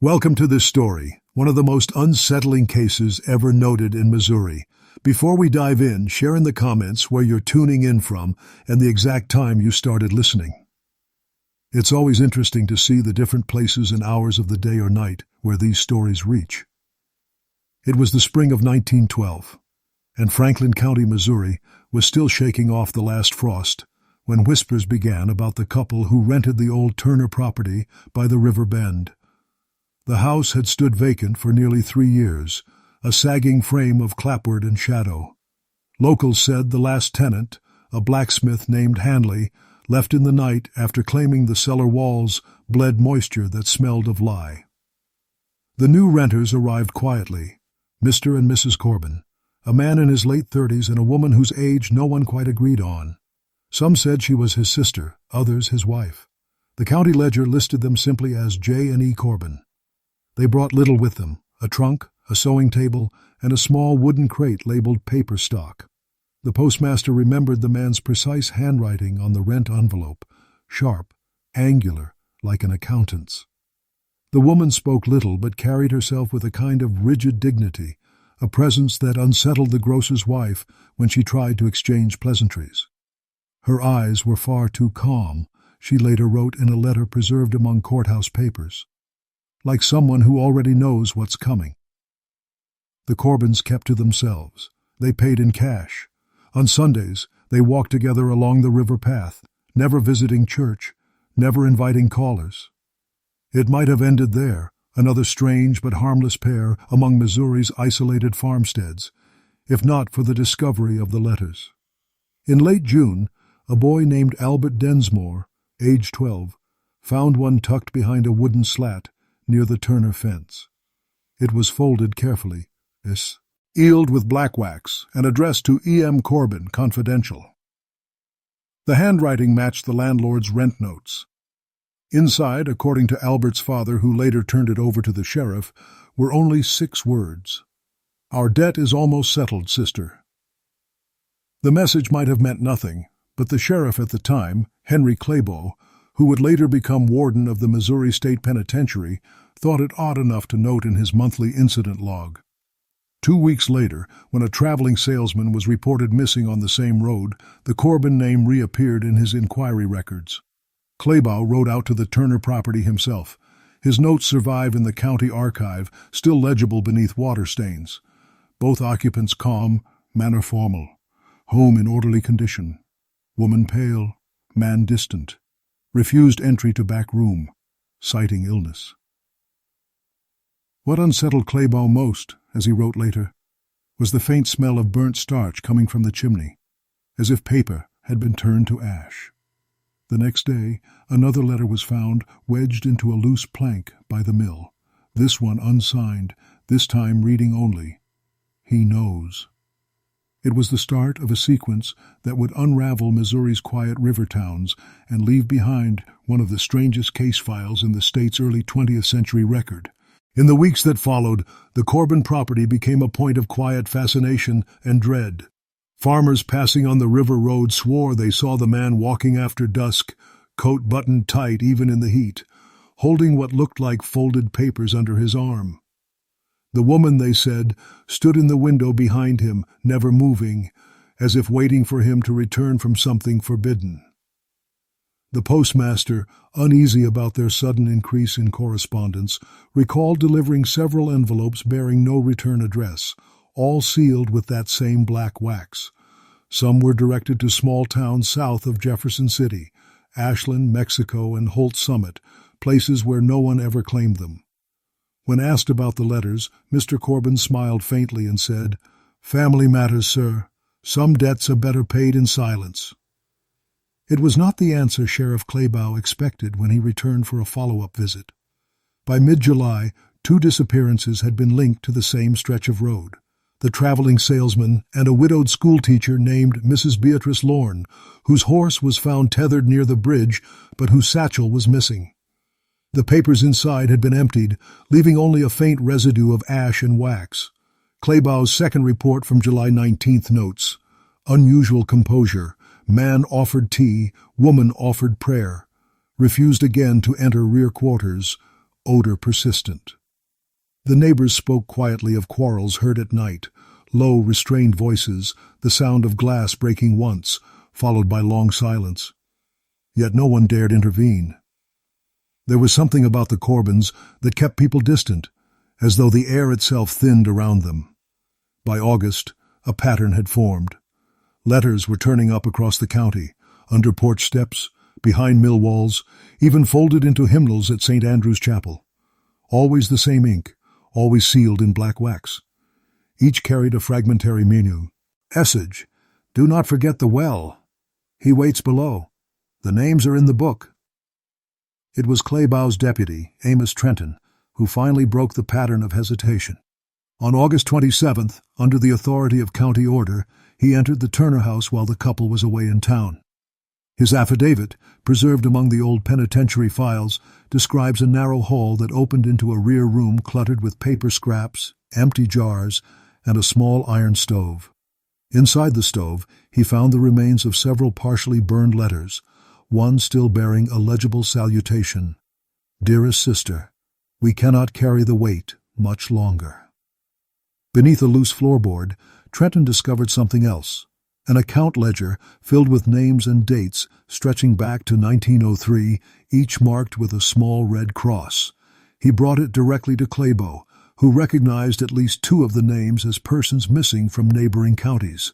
Welcome to this story, one of the most unsettling cases ever noted in Missouri. Before we dive in, share in the comments where you're tuning in from and the exact time you started listening. It's always interesting to see the different places and hours of the day or night where these stories reach. It was the spring of 1912, and Franklin County, Missouri, was still shaking off the last frost when whispers began about the couple who rented the old Turner property by the river bend. The house had stood vacant for nearly 3 years, a sagging frame of clapboard and shadow. Locals said the last tenant, a blacksmith named Hanley, left in the night after claiming the cellar walls bled moisture that smelled of lye. The new renters arrived quietly, Mr. and Mrs. Corbin, a man in his late 30s and a woman whose age no one quite agreed on. Some said she was his sister, others his wife. The county ledger listed them simply as J and E. Corbin. They brought little with them, a trunk, a sewing table, and a small wooden crate labeled paper stock. The postmaster remembered the man's precise handwriting on the rent envelope, sharp, angular, like an accountant's. The woman spoke little but carried herself with a kind of rigid dignity, a presence that unsettled the grocer's wife when she tried to exchange pleasantries. Her eyes were far too calm, she later wrote in a letter preserved among courthouse papers, like someone who already knows what's coming. The Corbins kept to themselves. They paid in cash. On Sundays, they walked together along the river path, never visiting church, never inviting callers. It might have ended there, another strange but harmless pair among Missouri's isolated farmsteads, if not for the discovery of the letters. In late June, a boy named Albert Densmore, age 12, found one tucked behind a wooden slat near the Turner fence. It was folded carefully, sealed with black wax, and addressed to E.M. Corbin, confidential. The handwriting matched the landlord's rent notes. Inside, according to Albert's father, who later turned it over to the sheriff, were only 6 words. "Our debt is almost settled, sister." The message might have meant nothing, but the sheriff at the time, Henry Claybaugh, who would later become warden of the Missouri State Penitentiary, thought it odd enough to note in his monthly incident log. 2 weeks later, when a traveling salesman was reported missing on the same road, the Corbin name reappeared in his inquiry records. Claybaugh rode out to the Turner property himself. His notes survive in the county archive, still legible beneath water stains. Both occupants calm, manner formal. Home in orderly condition. Woman pale, man distant. Refused entry to back room, citing illness. What unsettled Claybaugh most, as he wrote later, was the faint smell of burnt starch coming from the chimney, as if paper had been turned to ash. The next day, another letter was found wedged into a loose plank by the mill, this one unsigned, this time reading only, "He knows." It was the start of a sequence that would unravel Missouri's quiet river towns and leave behind one of the strangest case files in the state's early 20th century record. In the weeks that followed, the Corbin property became a point of quiet fascination and dread. Farmers passing on the river road swore they saw the man walking after dusk, coat buttoned tight even in the heat, holding what looked like folded papers under his arm. The woman, they said, stood in the window behind him, never moving, as if waiting for him to return from something forbidden. The postmaster, uneasy about their sudden increase in correspondence, recalled delivering several envelopes bearing no return address, all sealed with that same black wax. Some were directed to small towns south of Jefferson City, Ashland, Mexico, and Holt Summit, places where no one ever claimed them. When asked about the letters, Mr. Corbin smiled faintly and said, "Family matters, sir. Some debts are better paid in silence." It was not the answer Sheriff Claybaugh expected when he returned for a follow-up visit. By mid-July, 2 disappearances had been linked to the same stretch of road: the traveling salesman and a widowed schoolteacher named Mrs. Beatrice Lorne, whose horse was found tethered near the bridge but whose satchel was missing. The papers inside had been emptied, leaving only a faint residue of ash and wax. Claybaugh's second report from July 19th notes, "Unusual composure. Man offered tea, woman offered prayer. Refused again to enter rear quarters. odor persistent. The neighbors spoke quietly of quarrels heard at night, low, restrained voices, the sound of glass breaking once, followed by long silence. Yet no one dared intervene. There was something about the Corbins that kept people distant, as though the air itself thinned around them. By August, a pattern had formed. Letters were turning up across the county, under porch steps, behind mill walls, even folded into hymnals at St. Andrew's Chapel. Always the same ink, always sealed in black wax. Each carried a fragmentary menu. Essage, do not forget the well. He waits below. The names are in the book. It was Claybaugh's deputy, Amos Trenton, who finally broke the pattern of hesitation. On August 27th, under the authority of county order, he entered the Turner house while the couple was away in town. His affidavit, preserved among the old penitentiary files, describes a narrow hall that opened into a rear room cluttered with paper scraps, empty jars, and a small iron stove. Inside the stove, he found the remains of several partially burned letters, one still bearing a legible salutation. Dearest sister, we cannot carry the weight much longer. Beneath a loose floorboard, Trenton discovered something else. An account ledger filled with names and dates stretching back to 1903, each marked with a small red cross. He brought it directly to Claybaugh, who recognized at least two of the names as persons missing from neighboring counties.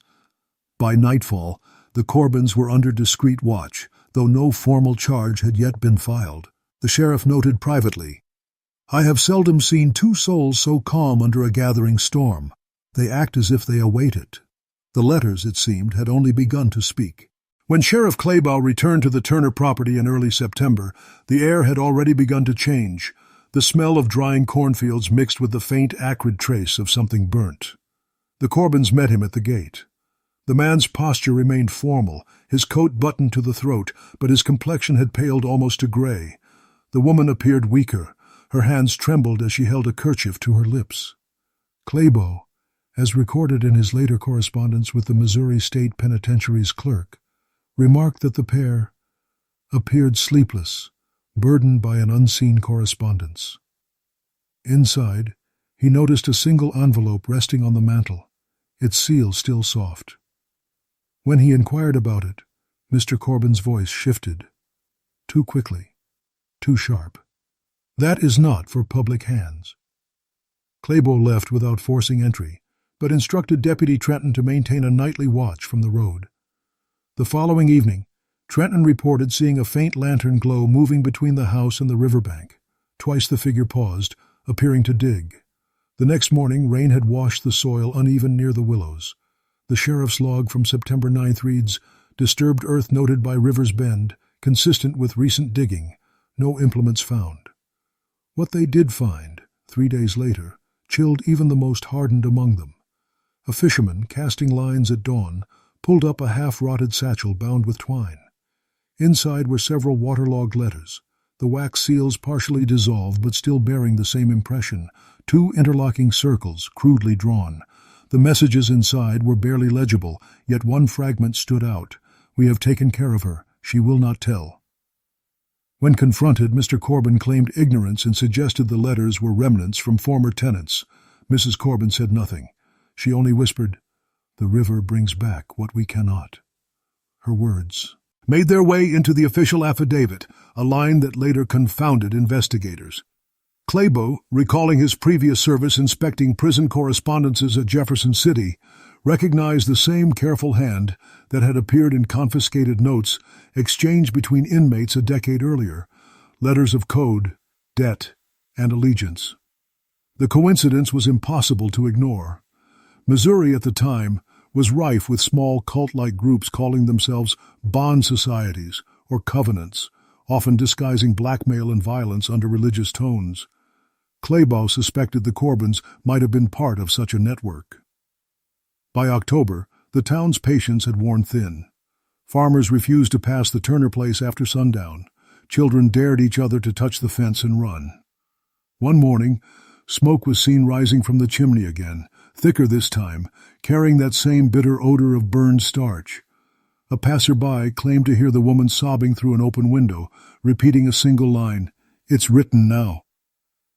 By nightfall, the Corbins were under discreet watch, though no formal charge had yet been filed. The sheriff noted privately, "I have seldom seen two souls so calm under a gathering storm. They act as if they await it." The letters, it seemed, had only begun to speak. When Sheriff Claybaugh returned to the Turner property in early September, the air had already begun to change. The smell of drying cornfields mixed with the faint, acrid trace of something burnt. The Corbins met him at the gate. The man's posture remained formal, his coat buttoned to the throat, but his complexion had paled almost to gray. The woman appeared weaker. Her hands trembled as she held a kerchief to her lips. Claybaugh, as recorded in his later correspondence with the Missouri State Penitentiary's clerk, remarked that the pair appeared sleepless, burdened by an unseen correspondence. Inside, he noticed a single envelope resting on the mantel, its seal still soft. When he inquired about it, Mr. Corbin's voice shifted. Too quickly, too sharp. "That is not for public hands." Claybaugh left without forcing entry, but instructed Deputy Trenton to maintain a nightly watch from the road. The following evening, Trenton reported seeing a faint lantern glow moving between the house and the riverbank. Twice the figure paused, appearing to dig. The next morning, rain had washed the soil uneven near the willows. The sheriff's log from September 9th reads, "Disturbed earth noted by River's Bend, consistent with recent digging. No implements found." What they did find, 3 days later, chilled even the most hardened among them. A fisherman, casting lines at dawn, pulled up a half-rotted satchel bound with twine. Inside were several waterlogged letters, the wax seals partially dissolved but still bearing the same impression, 2 interlocking circles, crudely drawn. The messages inside were barely legible, yet one fragment stood out. "We have taken care of her. She will not tell." When confronted, Mr. Corbin claimed ignorance and suggested the letters were remnants from former tenants. Mrs. Corbin said nothing. She only whispered, "The river brings back what we cannot." Her words made their way into the official affidavit, a line that later confounded investigators. Claybaugh, recalling his previous service inspecting prison correspondences at Jefferson City, recognized the same careful hand that had appeared in confiscated notes exchanged between inmates a decade earlier, letters of code, debt, and allegiance. The coincidence was impossible to ignore. Missouri at the time was rife with small cult-like groups calling themselves bond societies or covenants, often disguising blackmail and violence under religious tones. Claybaugh suspected the Corbins might have been part of such a network. By October, the town's patience had worn thin. Farmers refused to pass the Turner place after sundown. Children dared each other to touch the fence and run. One morning, smoke was seen rising from the chimney again, thicker this time, carrying that same bitter odor of burned starch. A passerby claimed to hear the woman sobbing through an open window, repeating a single line, "It's written now."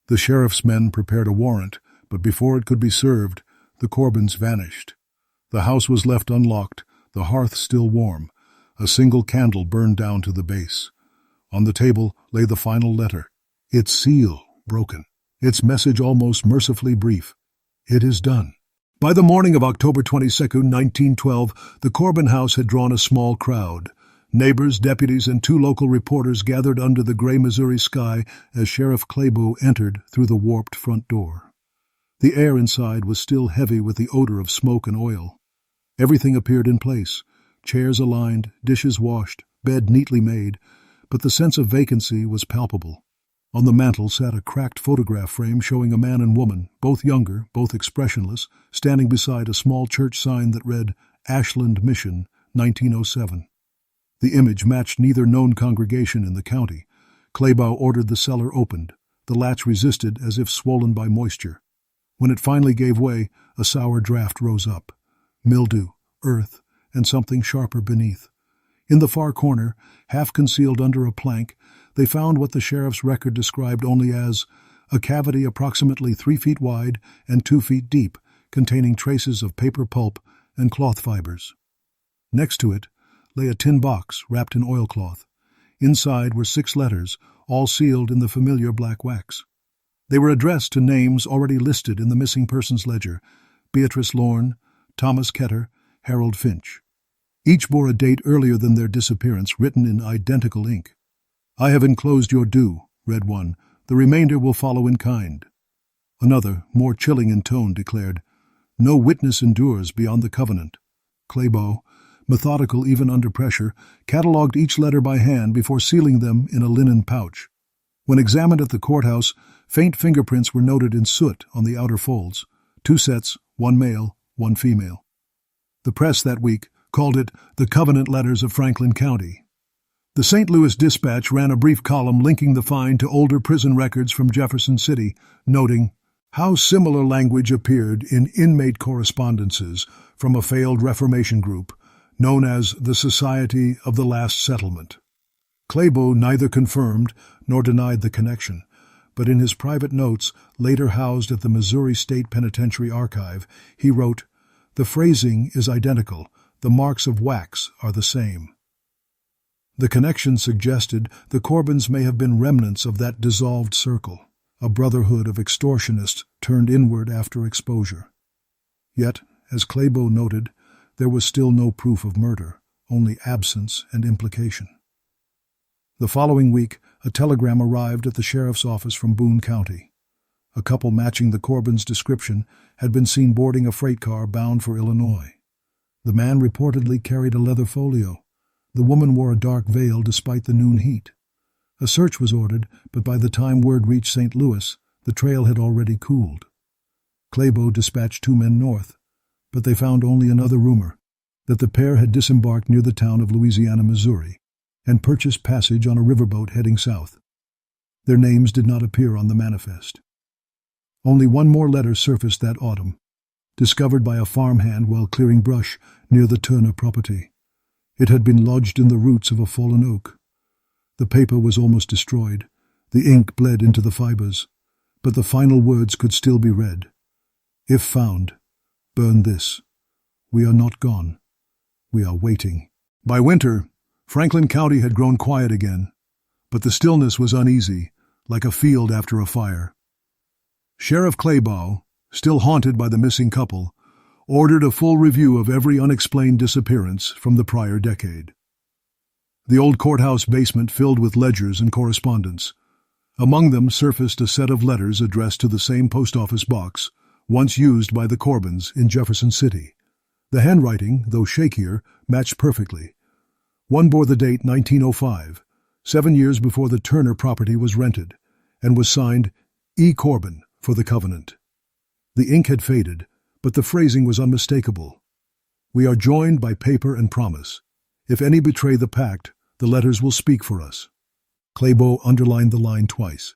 The sheriff's men prepared a warrant, but before it could be served, the Corbins vanished. The house was left unlocked, the hearth still warm. A single candle burned down to the base. On the table lay the final letter, its seal broken, its message almost mercifully brief. It is done. By the morning of October 22, 1912, the Corbin house had drawn a small crowd. Neighbors, deputies, and 2 local reporters gathered under the gray Missouri sky as Sheriff Clabo entered through the warped front door. The air inside was still heavy with the odor of smoke and oil. Everything appeared in place, chairs aligned, dishes washed, bed neatly made, but the sense of vacancy was palpable. On the mantel sat a cracked photograph frame showing a man and woman, both younger, both expressionless, standing beside a small church sign that read, Ashland Mission, 1907. The image matched neither known congregation in the county. Clabo ordered the cellar opened. The latch resisted as if swollen by moisture. When it finally gave way, a sour draft rose up. Mildew, earth, and something sharper beneath. In the far corner, half concealed under a plank, they found what the sheriff's record described only as a cavity approximately 3 feet wide and 2 feet deep, containing traces of paper pulp and cloth fibers. Next to it lay a tin box wrapped in oilcloth. Inside were 6 letters, all sealed in the familiar black wax. They were addressed to names already listed in the missing persons ledger: Beatrice Lorne, Thomas Ketter, Harold Finch. Each bore a date earlier than their disappearance, written in identical ink. "I have enclosed your due," read one. "The remainder will follow in kind." Another, more chilling in tone, declared, "No witness endures beyond the covenant." Clabo, methodical even under pressure, catalogued each letter by hand before sealing them in a linen pouch. When examined at the courthouse, faint fingerprints were noted in soot on the outer folds. 2 sets, 1 male, 1 female. The press that week called it the Covenant Letters of Franklin County. The St. Louis Dispatch ran a brief column linking the find to older prison records from Jefferson City, noting how similar language appeared in inmate correspondences from a failed Reformation group known as the Society of the Last Settlement. Clabo neither confirmed nor denied the connection, but in his private notes, later housed at the Missouri State Penitentiary Archive, he wrote, "The phrasing is identical. The marks of wax are the same." The connection suggested the Corbins may have been remnants of that dissolved circle, a brotherhood of extortionists turned inward after exposure. Yet, as Clabo noted, there was still no proof of murder, only absence and implication. The following week, a telegram arrived at the sheriff's office from Boone County. A couple matching the Corbins' description had been seen boarding a freight car bound for Illinois. The man reportedly carried a leather folio. The woman wore a dark veil despite the noon heat. A search was ordered, but by the time word reached St. Louis, the trail had already cooled. Clabo dispatched 2 men north, but they found only another rumor, that the pair had disembarked near the town of Louisiana, Missouri, and purchased passage on a riverboat heading south. Their names did not appear on the manifest. Only one more letter surfaced that autumn, discovered by a farmhand while clearing brush near the Turner property. It had been lodged in the roots of a fallen oak. The paper was almost destroyed. The ink bled into the fibers, but the final words could still be read. "If found, burn this. We are not gone. We are waiting." By winter, Franklin County had grown quiet again, but the stillness was uneasy, like a field after a fire. Sheriff Clabo, still haunted by the missing couple, ordered a full review of every unexplained disappearance from the prior decade. The old courthouse basement filled with ledgers and correspondence. Among them surfaced a set of letters addressed to the same post office box, once used by the Corbins in Jefferson City. The handwriting, though shakier, matched perfectly. One bore the date 1905, 7 years before the Turner property was rented, and was signed E. Corbin for the Covenant. The ink had faded, but the phrasing was unmistakable. "We are joined by paper and promise. If any betray the pact, the letters will speak for us." Clabo underlined the line twice.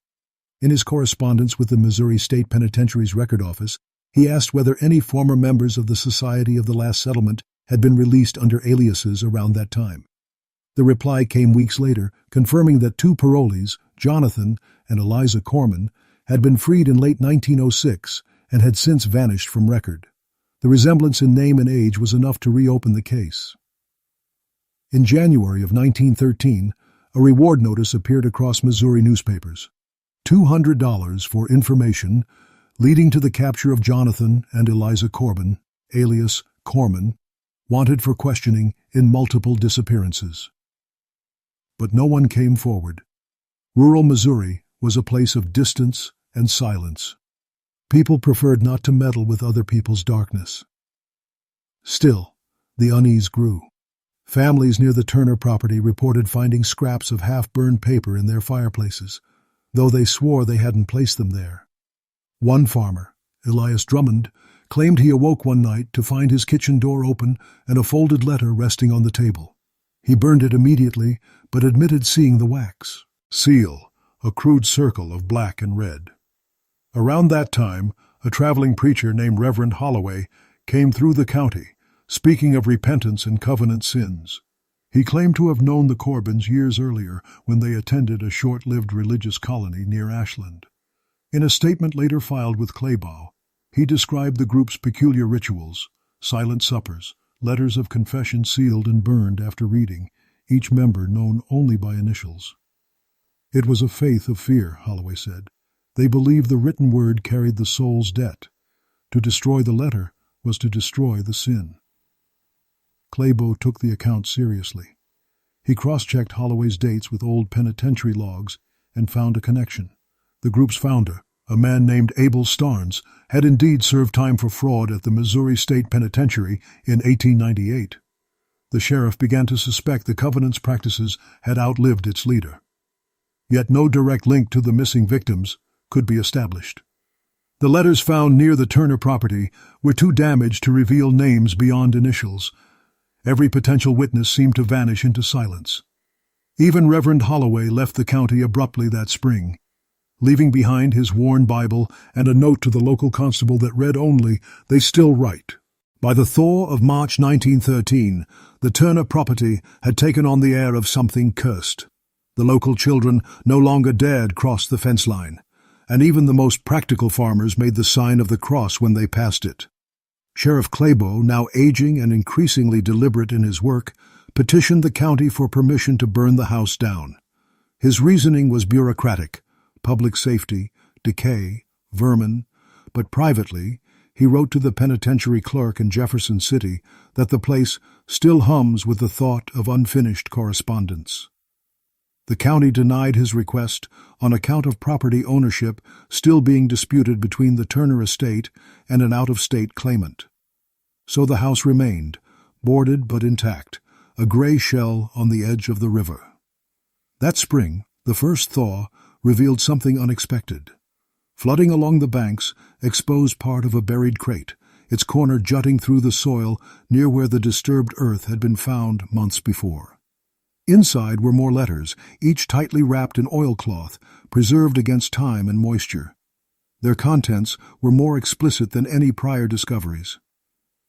In his correspondence with the Missouri State Penitentiary's record office, he asked whether any former members of the Society of the Last Settlement had been released under aliases around that time. The reply came weeks later, confirming that 2 parolees, Jonathan and Eliza Corman, had been freed in late 1906 and had since vanished from record. The resemblance in name and age was enough to reopen the case. In January of 1913, a reward notice appeared across Missouri newspapers. $200 for information leading to the capture of Jonathan and Eliza Corbin, alias Corman, wanted for questioning in multiple disappearances. But no one came forward. Rural Missouri was a place of distance and silence. People preferred not to meddle with other people's darkness. Still, the unease grew. Families near the Turner property reported finding scraps of half-burned paper in their fireplaces, though they swore they hadn't placed them there. One farmer, Elias Drummond, claimed he awoke one night to find his kitchen door open and a folded letter resting on the table. He burned it immediately, but admitted seeing the wax seal, a crude circle of black and red. Around that time, a traveling preacher named Reverend Holloway came through the county, speaking of repentance and covenant sins. He claimed to have known the Corbins years earlier when they attended a short-lived religious colony near Ashland. In a statement later filed with Claybaugh, he described the group's peculiar rituals, silent suppers, letters of confession sealed and burned after reading, each member known only by initials. It was a faith of fear, Holloway said. They believed the written word carried the soul's debt. To destroy the letter was to destroy the sin. Claybaugh took the account seriously. He cross-checked Holloway's dates with old penitentiary logs and found a connection. The group's founder, a man named Abel Starnes, had indeed served time for fraud at the Missouri State Penitentiary in 1898. The sheriff began to suspect the Covenant's practices had outlived its leader. Yet no direct link to the missing victims could be established. The letters found near the Turner property were too damaged to reveal names beyond initials. Every potential witness seemed to vanish into silence. Even Reverend Holloway left the county abruptly that spring, leaving behind his worn Bible and a note to the local constable that read only, "They still write." By the thaw of March 1913, the Turner property had taken on the air of something cursed. The local children no longer dared cross the fence line, and even the most practical farmers made the sign of the cross when they passed it. Sheriff Claybaugh, now aging and increasingly deliberate in his work, petitioned the county for permission to burn the house down. His reasoning was bureaucratic: public safety, decay, vermin, but privately, he wrote to the penitentiary clerk in Jefferson City that the place still hums with the thought of unfinished correspondence. The county denied his request on account of property ownership still being disputed between the Turner estate and an out-of-state claimant. So the house remained, boarded but intact, a gray shell on the edge of the river. That spring, the first thaw revealed something unexpected. Flooding along the banks exposed part of a buried crate, its corner jutting through the soil near where the disturbed earth had been found months before. Inside were more letters, each tightly wrapped in oilcloth, preserved against time and moisture. Their contents were more explicit than any prior discoveries.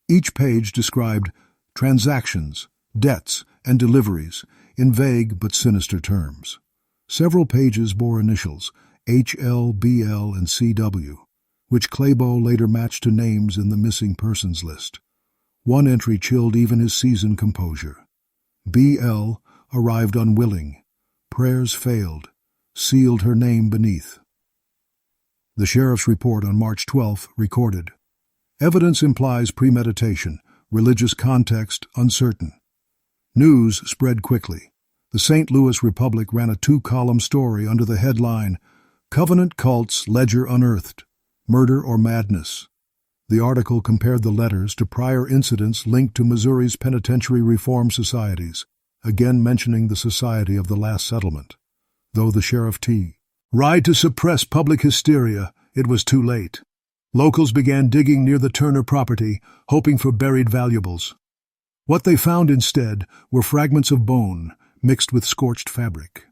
Each page described transactions, debts, and deliveries in vague but sinister terms. Several pages bore initials, HL, BL, and CW, which Claybaugh later matched to names in the missing persons list. One entry chilled even his seasoned composure. BL arrived unwilling. Prayers failed. Sealed her name beneath. The sheriff's report on March 12 recorded, "Evidence implies premeditation, religious context uncertain." News spread quickly. The St. Louis Republic ran a 2-column story under the headline, "Covenant Cults Ledger Unearthed, Murder or Madness." The article compared the letters to prior incidents linked to Missouri's penitentiary reform societies, again mentioning the Society of the Last Settlement. Though the sheriff tried to suppress public hysteria, it was too late. Locals began digging near the Turner property, hoping for buried valuables. What they found instead were fragments of bone mixed with scorched fabric.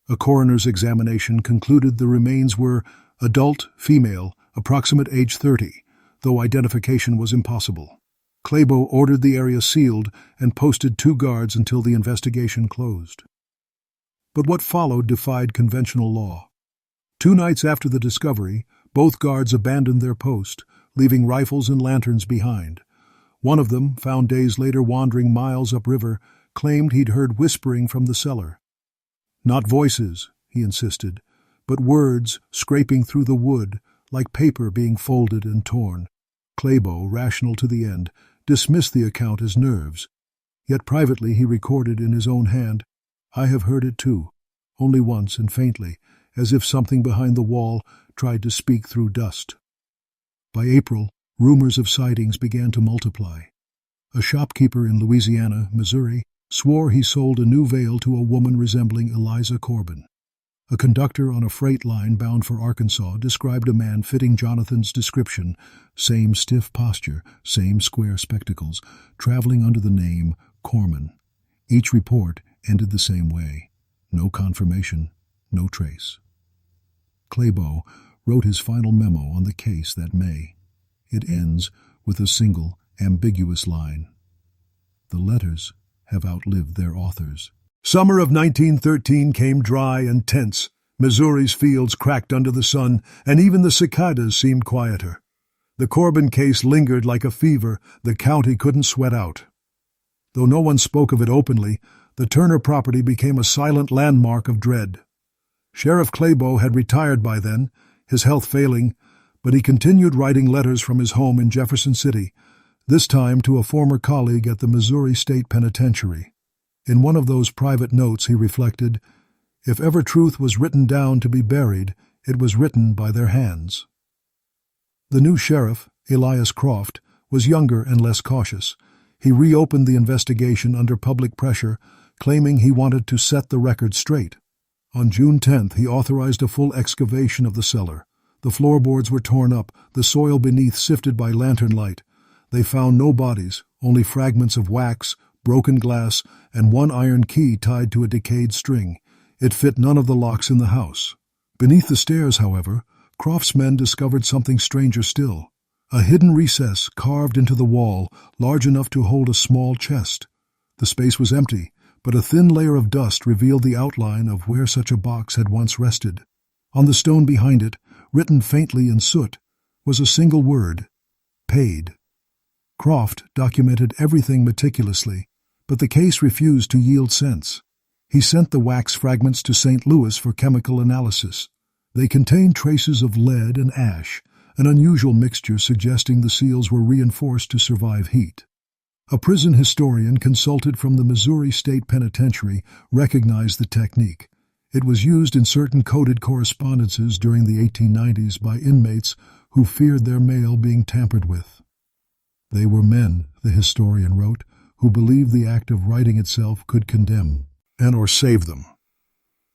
A coroner's examination concluded the remains were adult, female, approximate age 30, though identification was impossible. Claybaugh ordered the area sealed and posted 2 guards until the investigation closed. But what followed defied conventional law. 2 nights after the discovery, both guards abandoned their post, leaving rifles and lanterns behind. One of them, found days later wandering miles upriver, claimed he'd heard whispering from the cellar. Not voices, he insisted, but words scraping through the wood, like paper being folded and torn. Clabo, rational to the end, dismissed the account as nerves. Yet privately he recorded in his own hand, "I have heard it too, only once and faintly, as if something behind the wall tried to speak through dust." By April, rumors of sightings began to multiply. A shopkeeper in Louisiana, Missouri, swore he sold a new veil to a woman resembling Eliza Corbin. A conductor on a freight line bound for Arkansas described a man fitting Jonathan's description, same stiff posture, same square spectacles, traveling under the name Corman. Each report ended the same way. No confirmation, no trace. Clabo wrote his final memo on the case that May. It ends with a single, ambiguous line. "The letters have outlived their authors." Summer of 1913 came dry and tense. Missouri's fields cracked under the sun, and even the cicadas seemed quieter. The Corbin case lingered like a fever the county couldn't sweat out. Though no one spoke of it openly, the Turner property became a silent landmark of dread. Sheriff Clabo had retired by then, his health failing, but he continued writing letters from his home in Jefferson City, this time to a former colleague at the Missouri State Penitentiary. In one of those private notes he reflected, "If ever truth was written down to be buried, it was written by their hands." The new sheriff, Elias Croft, was younger and less cautious. He reopened the investigation under public pressure, claiming he wanted to set the record straight. On June 10th, he authorized a full excavation of the cellar. The floorboards were torn up, the soil beneath sifted by lantern light. They found no bodies, only fragments of wax, broken glass, and one iron key tied to a decayed string. It fit none of the locks in the house. Beneath the stairs, however, Croft's men discovered something stranger still. A hidden recess carved into the wall, large enough to hold a small chest. The space was empty, but a thin layer of dust revealed the outline of where such a box had once rested. On the stone behind it, written faintly in soot, was a single word, "Paid." Croft documented everything meticulously, but the case refused to yield sense. He sent the wax fragments to St. Louis for chemical analysis. They contained traces of lead and ash, an unusual mixture suggesting the seals were reinforced to survive heat. A prison historian consulted from the Missouri State Penitentiary recognized the technique. It was used in certain coded correspondences during the 1890s by inmates who feared their mail being tampered with. They were men, the historian wrote, who believed the act of writing itself could condemn and/or save them.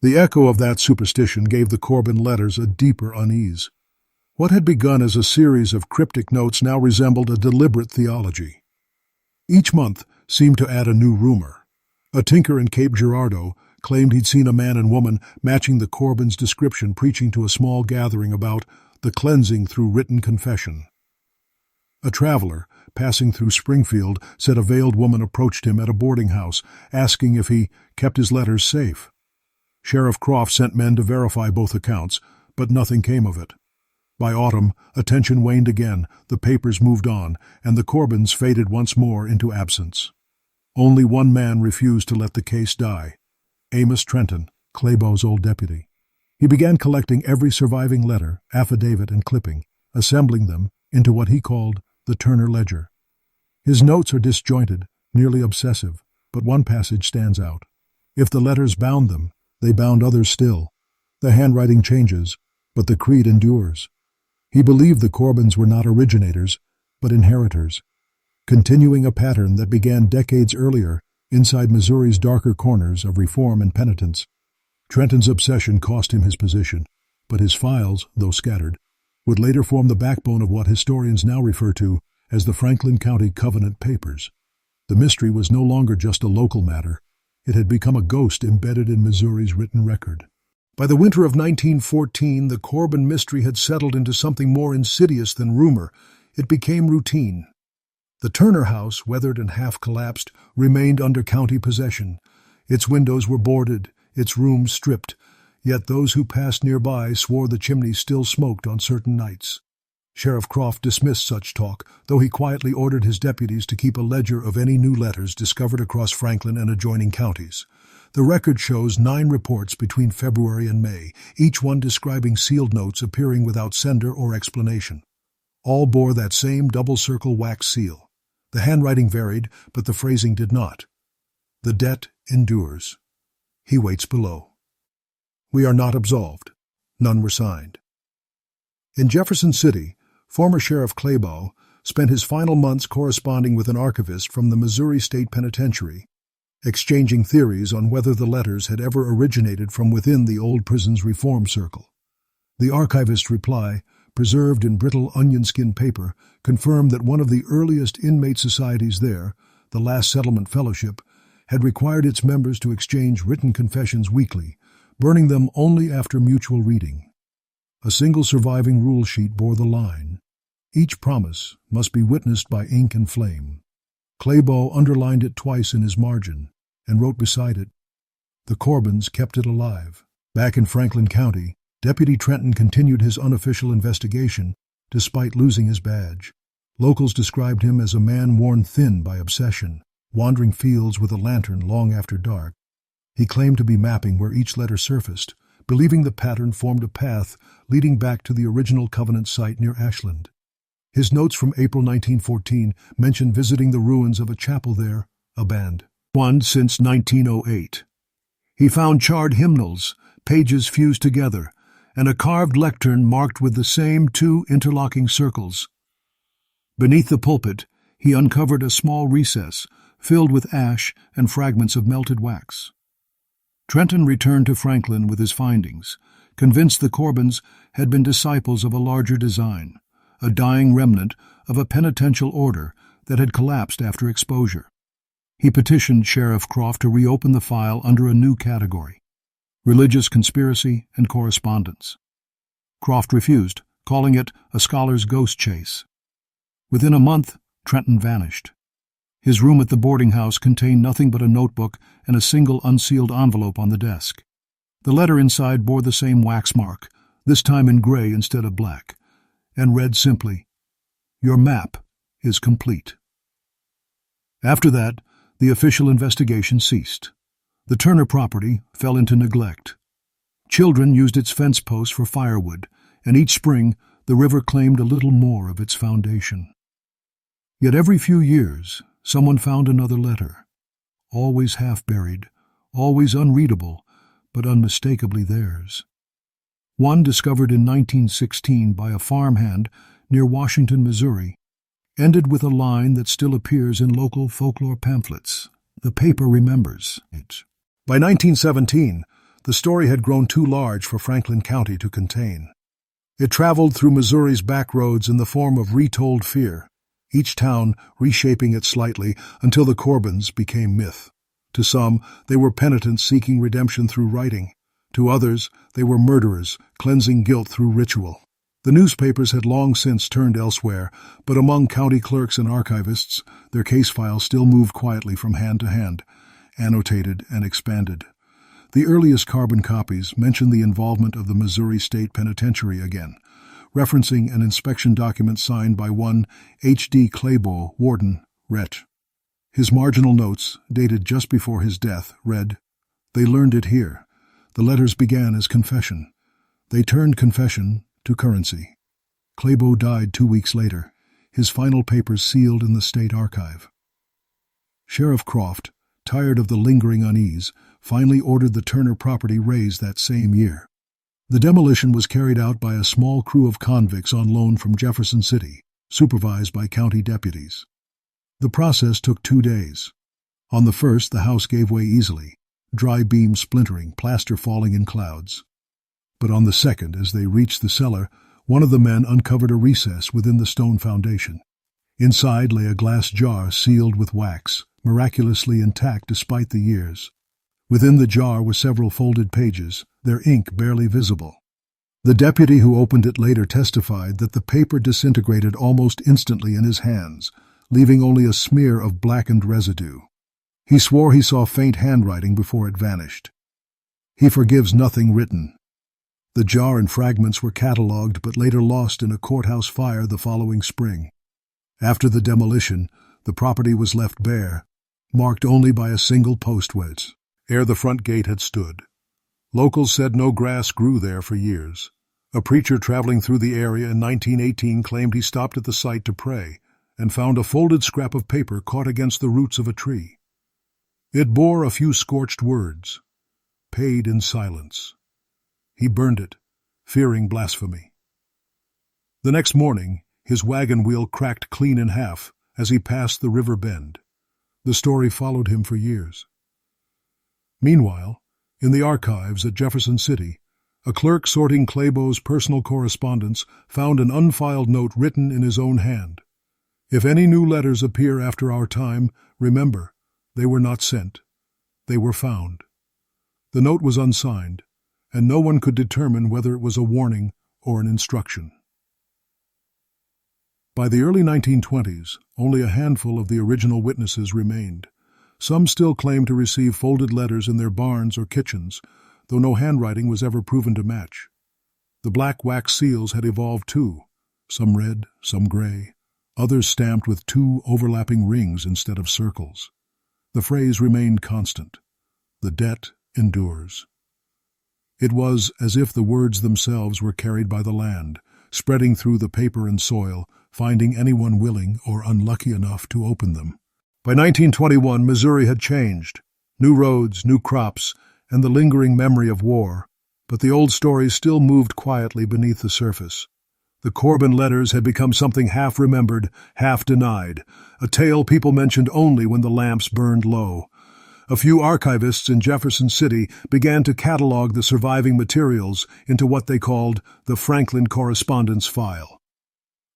The echo of that superstition gave the Corbin letters a deeper unease. What had begun as a series of cryptic notes now resembled a deliberate theology. Each month seemed to add a new rumor. A tinker in Cape Girardeau claimed he'd seen a man and woman matching the Corbin's description preaching to a small gathering about the cleansing through written confession. A traveler, passing through Springfield, said a veiled woman approached him at a boarding house, asking if he kept his letters safe. Sheriff Croft sent men to verify both accounts, but nothing came of it. By autumn, attention waned again, the papers moved on, and the Corbins faded once more into absence. Only one man refused to let the case die, Amos Trenton, Clabo's old deputy. He began collecting every surviving letter, affidavit, and clipping, assembling them into what he called the Turner Ledger. His notes are disjointed, nearly obsessive, but one passage stands out. If the letters bound them, they bound others still. The handwriting changes, but the creed endures. He believed the Corbins were not originators, but inheritors, continuing a pattern that began decades earlier inside Missouri's darker corners of reform and penitence. Trenton's obsession cost him his position, but his files, though scattered, would later form the backbone of what historians now refer to as the Franklin County Covenant Papers. The mystery was no longer just a local matter. It had become a ghost embedded in Missouri's written record. By the winter of 1914, the Corbin mystery had settled into something more insidious than rumor. It became routine. The Turner house, weathered and half-collapsed, remained under county possession. Its windows were boarded, its rooms stripped, Yet those who passed nearby swore the chimney still smoked on certain nights. Sheriff Croft dismissed such talk, though he quietly ordered his deputies to keep a ledger of any new letters discovered across Franklin and adjoining counties. The record shows 9 reports between February and May, each one describing sealed notes appearing without sender or explanation. All bore that same double-circle wax seal. The handwriting varied, but the phrasing did not. The debt endures. He waits below. We are not absolved. None were signed. In Jefferson City, former Sheriff Claybaugh spent his final months corresponding with an archivist from the Missouri State Penitentiary, exchanging theories on whether the letters had ever originated from within the old prison's reform circle. The archivist's reply, preserved in brittle onion-skin paper, confirmed that one of the earliest inmate societies there, the Last Settlement Fellowship, had required its members to exchange written confessions weekly, burning them only after mutual reading. A single surviving rule sheet bore the line, "Each promise must be witnessed by ink and flame." Claybaugh underlined it twice in his margin, and wrote beside it, "The Corbins kept it alive." Back in Franklin County, Deputy Trenton continued his unofficial investigation, despite losing his badge. Locals described him as a man worn thin by obsession, wandering fields with a lantern long after dark. He claimed to be mapping where each letter surfaced, believing the pattern formed a path leading back to the original Covenant site near Ashland. His notes from April 1914 mention visiting the ruins of a chapel there, abandoned since 1908. He found charred hymnals, pages fused together, and a carved lectern marked with the same 2 interlocking circles. Beneath the pulpit, he uncovered a small recess filled with ash and fragments of melted wax. Trenton returned to Franklin with his findings, convinced the Corbins had been disciples of a larger design, a dying remnant of a penitential order that had collapsed after exposure. He petitioned Sheriff Croft to reopen the file under a new category: religious conspiracy and correspondence. Croft refused, calling it a scholar's ghost chase. Within a month, Trenton vanished. His room at the boarding house contained nothing but a notebook and a single unsealed envelope on the desk. The letter inside bore the same wax mark, this time in gray instead of black, and read simply, "Your map is complete." After that, the official investigation ceased. The Turner property fell into neglect. Children used its fence posts for firewood, and each spring the river claimed a little more of its foundation. Yet every few years, someone found another letter, always half-buried, always unreadable, but unmistakably theirs. One discovered in 1916 by a farmhand near Washington, Missouri, ended with a line that still appears in local folklore pamphlets. The paper remembers it. By 1917, the story had grown too large for Franklin County to contain. It traveled through Missouri's back roads in the form of retold fear, each town reshaping it slightly until the Corbins became myth. To some, they were penitents seeking redemption through writing. To others, they were murderers, cleansing guilt through ritual. The newspapers had long since turned elsewhere, but among county clerks and archivists, their case files still moved quietly from hand to hand, annotated and expanded. The earliest carbon copies mention the involvement of the Missouri State Penitentiary again, referencing an inspection document signed by one H.D. Claybaugh, warden, Ret. His marginal notes, dated just before his death, read, "They learned it here. The letters began as confession. They turned confession to currency." Claybaugh died 2 weeks later, his final papers sealed in the state archive. Sheriff Croft, tired of the lingering unease, finally ordered the Turner property razed that same year. The demolition was carried out by a small crew of convicts on loan from Jefferson City, supervised by county deputies. The process took 2 days. On the first, the house gave way easily, dry beams splintering, plaster falling in clouds. But on the second, as they reached the cellar, one of the men uncovered a recess within the stone foundation. Inside lay a glass jar sealed with wax, miraculously intact despite the years. Within the jar were several folded pages, their ink barely visible. The deputy who opened it later testified that the paper disintegrated almost instantly in his hands, leaving only a smear of blackened residue. He swore he saw faint handwriting before it vanished. He forgives nothing written. The jar and fragments were catalogued but later lost in a courthouse fire the following spring. After the demolition, the property was left bare, marked only by a single post wedge, ere the front gate had stood. Locals said no grass grew there for years. A preacher traveling through the area in 1918 claimed he stopped at the site to pray and found a folded scrap of paper caught against the roots of a tree. It bore a few scorched words, "Paid in silence." He burned it, fearing blasphemy. The next morning, his wagon wheel cracked clean in half as he passed the river bend. The story followed him for years. Meanwhile, in the archives at Jefferson City, a clerk sorting Claybo's personal correspondence found an unfiled note written in his own hand. "If any new letters appear after our time, remember, they were not sent. They were found." The note was unsigned, and no one could determine whether it was a warning or an instruction. By the early 1920s, only a handful of the original witnesses remained. Some still claimed to receive folded letters in their barns or kitchens, though no handwriting was ever proven to match. The black wax seals had evolved too, some red, some gray, others stamped with 2 overlapping rings instead of circles. The phrase remained constant: "The debt endures." It was as if the words themselves were carried by the land, spreading through the paper and soil, finding anyone willing or unlucky enough to open them. By 1921, Missouri had changed. New roads, new crops, and the lingering memory of war, but the old stories still moved quietly beneath the surface. The Corbin letters had become something half remembered, half denied, a tale people mentioned only when the lamps burned low. A few archivists in Jefferson City began to catalog the surviving materials into what they called the Franklin Correspondence File.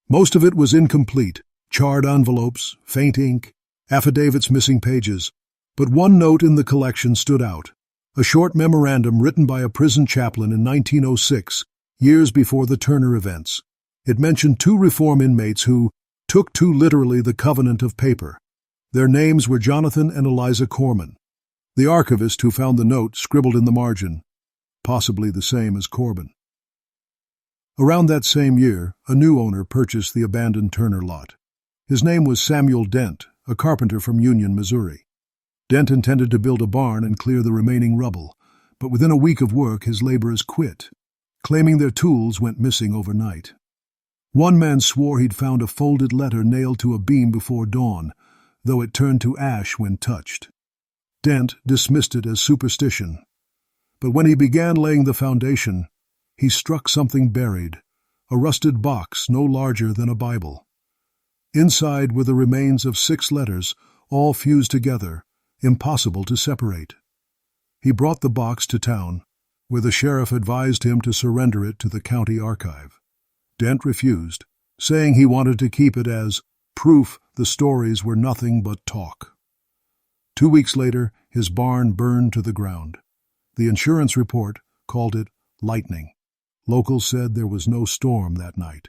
Most of it was incomplete: charred envelopes, faint ink, affidavits missing pages, but one note in the collection stood out: a short memorandum written by a prison chaplain in 1906, years before the Turner events. It mentioned 2 reform inmates who took too literally the covenant of paper. Their names were Jonathan and Eliza Corman. The archivist who found the note scribbled in the margin, possibly the same as Corbin. Around that same year, a new owner purchased the abandoned Turner lot. His name was Samuel Dent, a carpenter from Union, Missouri. Dent intended to build a barn and clear the remaining rubble, but within a week of work his laborers quit, claiming their tools went missing overnight. One man swore he'd found a folded letter nailed to a beam before dawn, though it turned to ash when touched. Dent dismissed it as superstition, but when he began laying the foundation, he struck something buried, a rusted box no larger than a Bible. Inside were the remains of 6 letters, all fused together, impossible to separate. He brought the box to town, where the sheriff advised him to surrender it to the county archive. Dent refused, saying he wanted to keep it as proof the stories were nothing but talk. 2 weeks later, his barn burned to the ground. The insurance report called it lightning. Locals said there was no storm that night.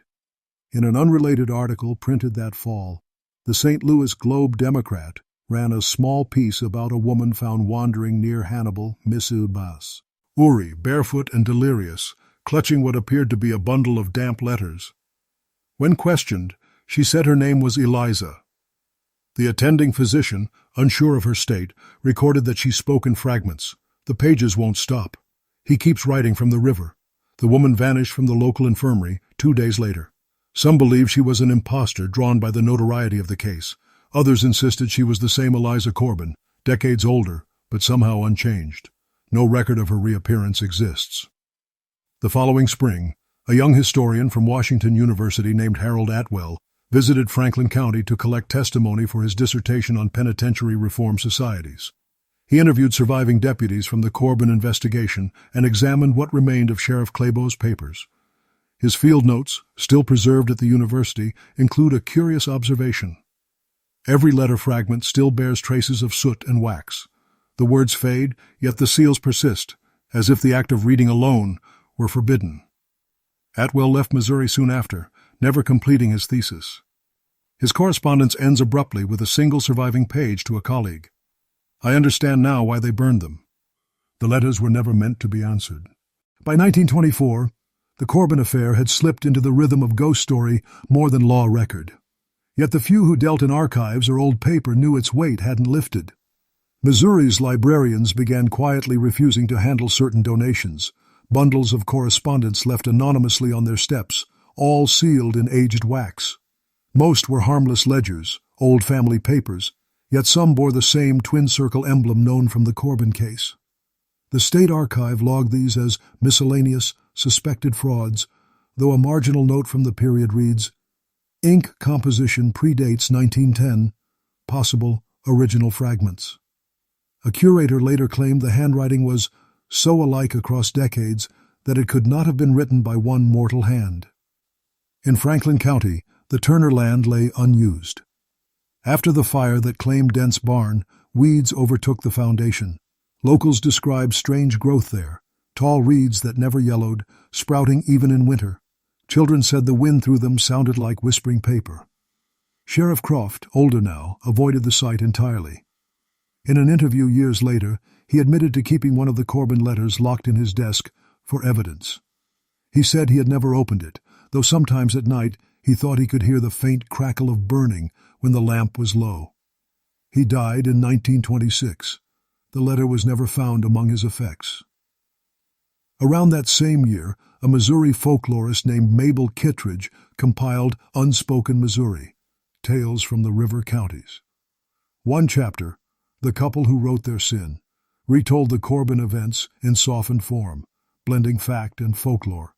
In an unrelated article printed that fall, the St. Louis Globe-Democrat ran a small piece about a woman found wandering near Hannibal, Missouri, Uri, barefoot and delirious, clutching what appeared to be a bundle of damp letters. When questioned, she said her name was Eliza. The attending physician, unsure of her state, recorded that she spoke in fragments. "The pages won't stop. He keeps writing from the river." The woman vanished from the local infirmary 2 days later. Some believed she was an impostor drawn by the notoriety of the case. Others insisted she was the same Eliza Corbin, decades older, but somehow unchanged. No record of her reappearance exists. The following spring, a young historian from Washington University named Harold Atwell visited Franklin County to collect testimony for his dissertation on penitentiary reform societies. He interviewed surviving deputies from the Corbin investigation and examined what remained of Sheriff Claybo's papers. His field notes, still preserved at the university, include a curious observation. Every letter fragment still bears traces of soot and wax. The words fade, yet the seals persist, as if the act of reading alone were forbidden. Atwell left Missouri soon after, never completing his thesis. His correspondence ends abruptly with a single surviving page to a colleague. "I understand now why they burned them. The letters were never meant to be answered. By 1924, the Corbin affair had slipped into the rhythm of ghost story more than law record. Yet the few who dealt in archives or old paper knew its weight hadn't lifted. Missouri's librarians began quietly refusing to handle certain donations, bundles of correspondence left anonymously on their steps, all sealed in aged wax. Most were harmless ledgers, old family papers, yet some bore the same twin-circle emblem known from the Corbin case. The State Archive logged these as miscellaneous, suspected frauds, though a marginal note from the period reads, "Ink composition predates 1910, possible original fragments." A curator later claimed the handwriting was so alike across decades that it could not have been written by one mortal hand. In Franklin County, the Turner land lay unused. After the fire that claimed Dent's barn, weeds overtook the foundation. Locals described strange growth there, tall reeds that never yellowed, sprouting even in winter. Children said the wind through them sounded like whispering paper. Sheriff Croft, older now, avoided the site entirely. In an interview years later, he admitted to keeping one of the Corbin letters locked in his desk for evidence. He said he had never opened it, though sometimes at night he thought he could hear the faint crackle of burning when the lamp was low. He died in 1926. The letter was never found among his effects. Around that same year, a Missouri folklorist named Mabel Kittredge compiled Unspoken Missouri, Tales from the River Counties. One chapter, The Couple Who Wrote Their Sin, retold the Corbin events in softened form, blending fact and folklore.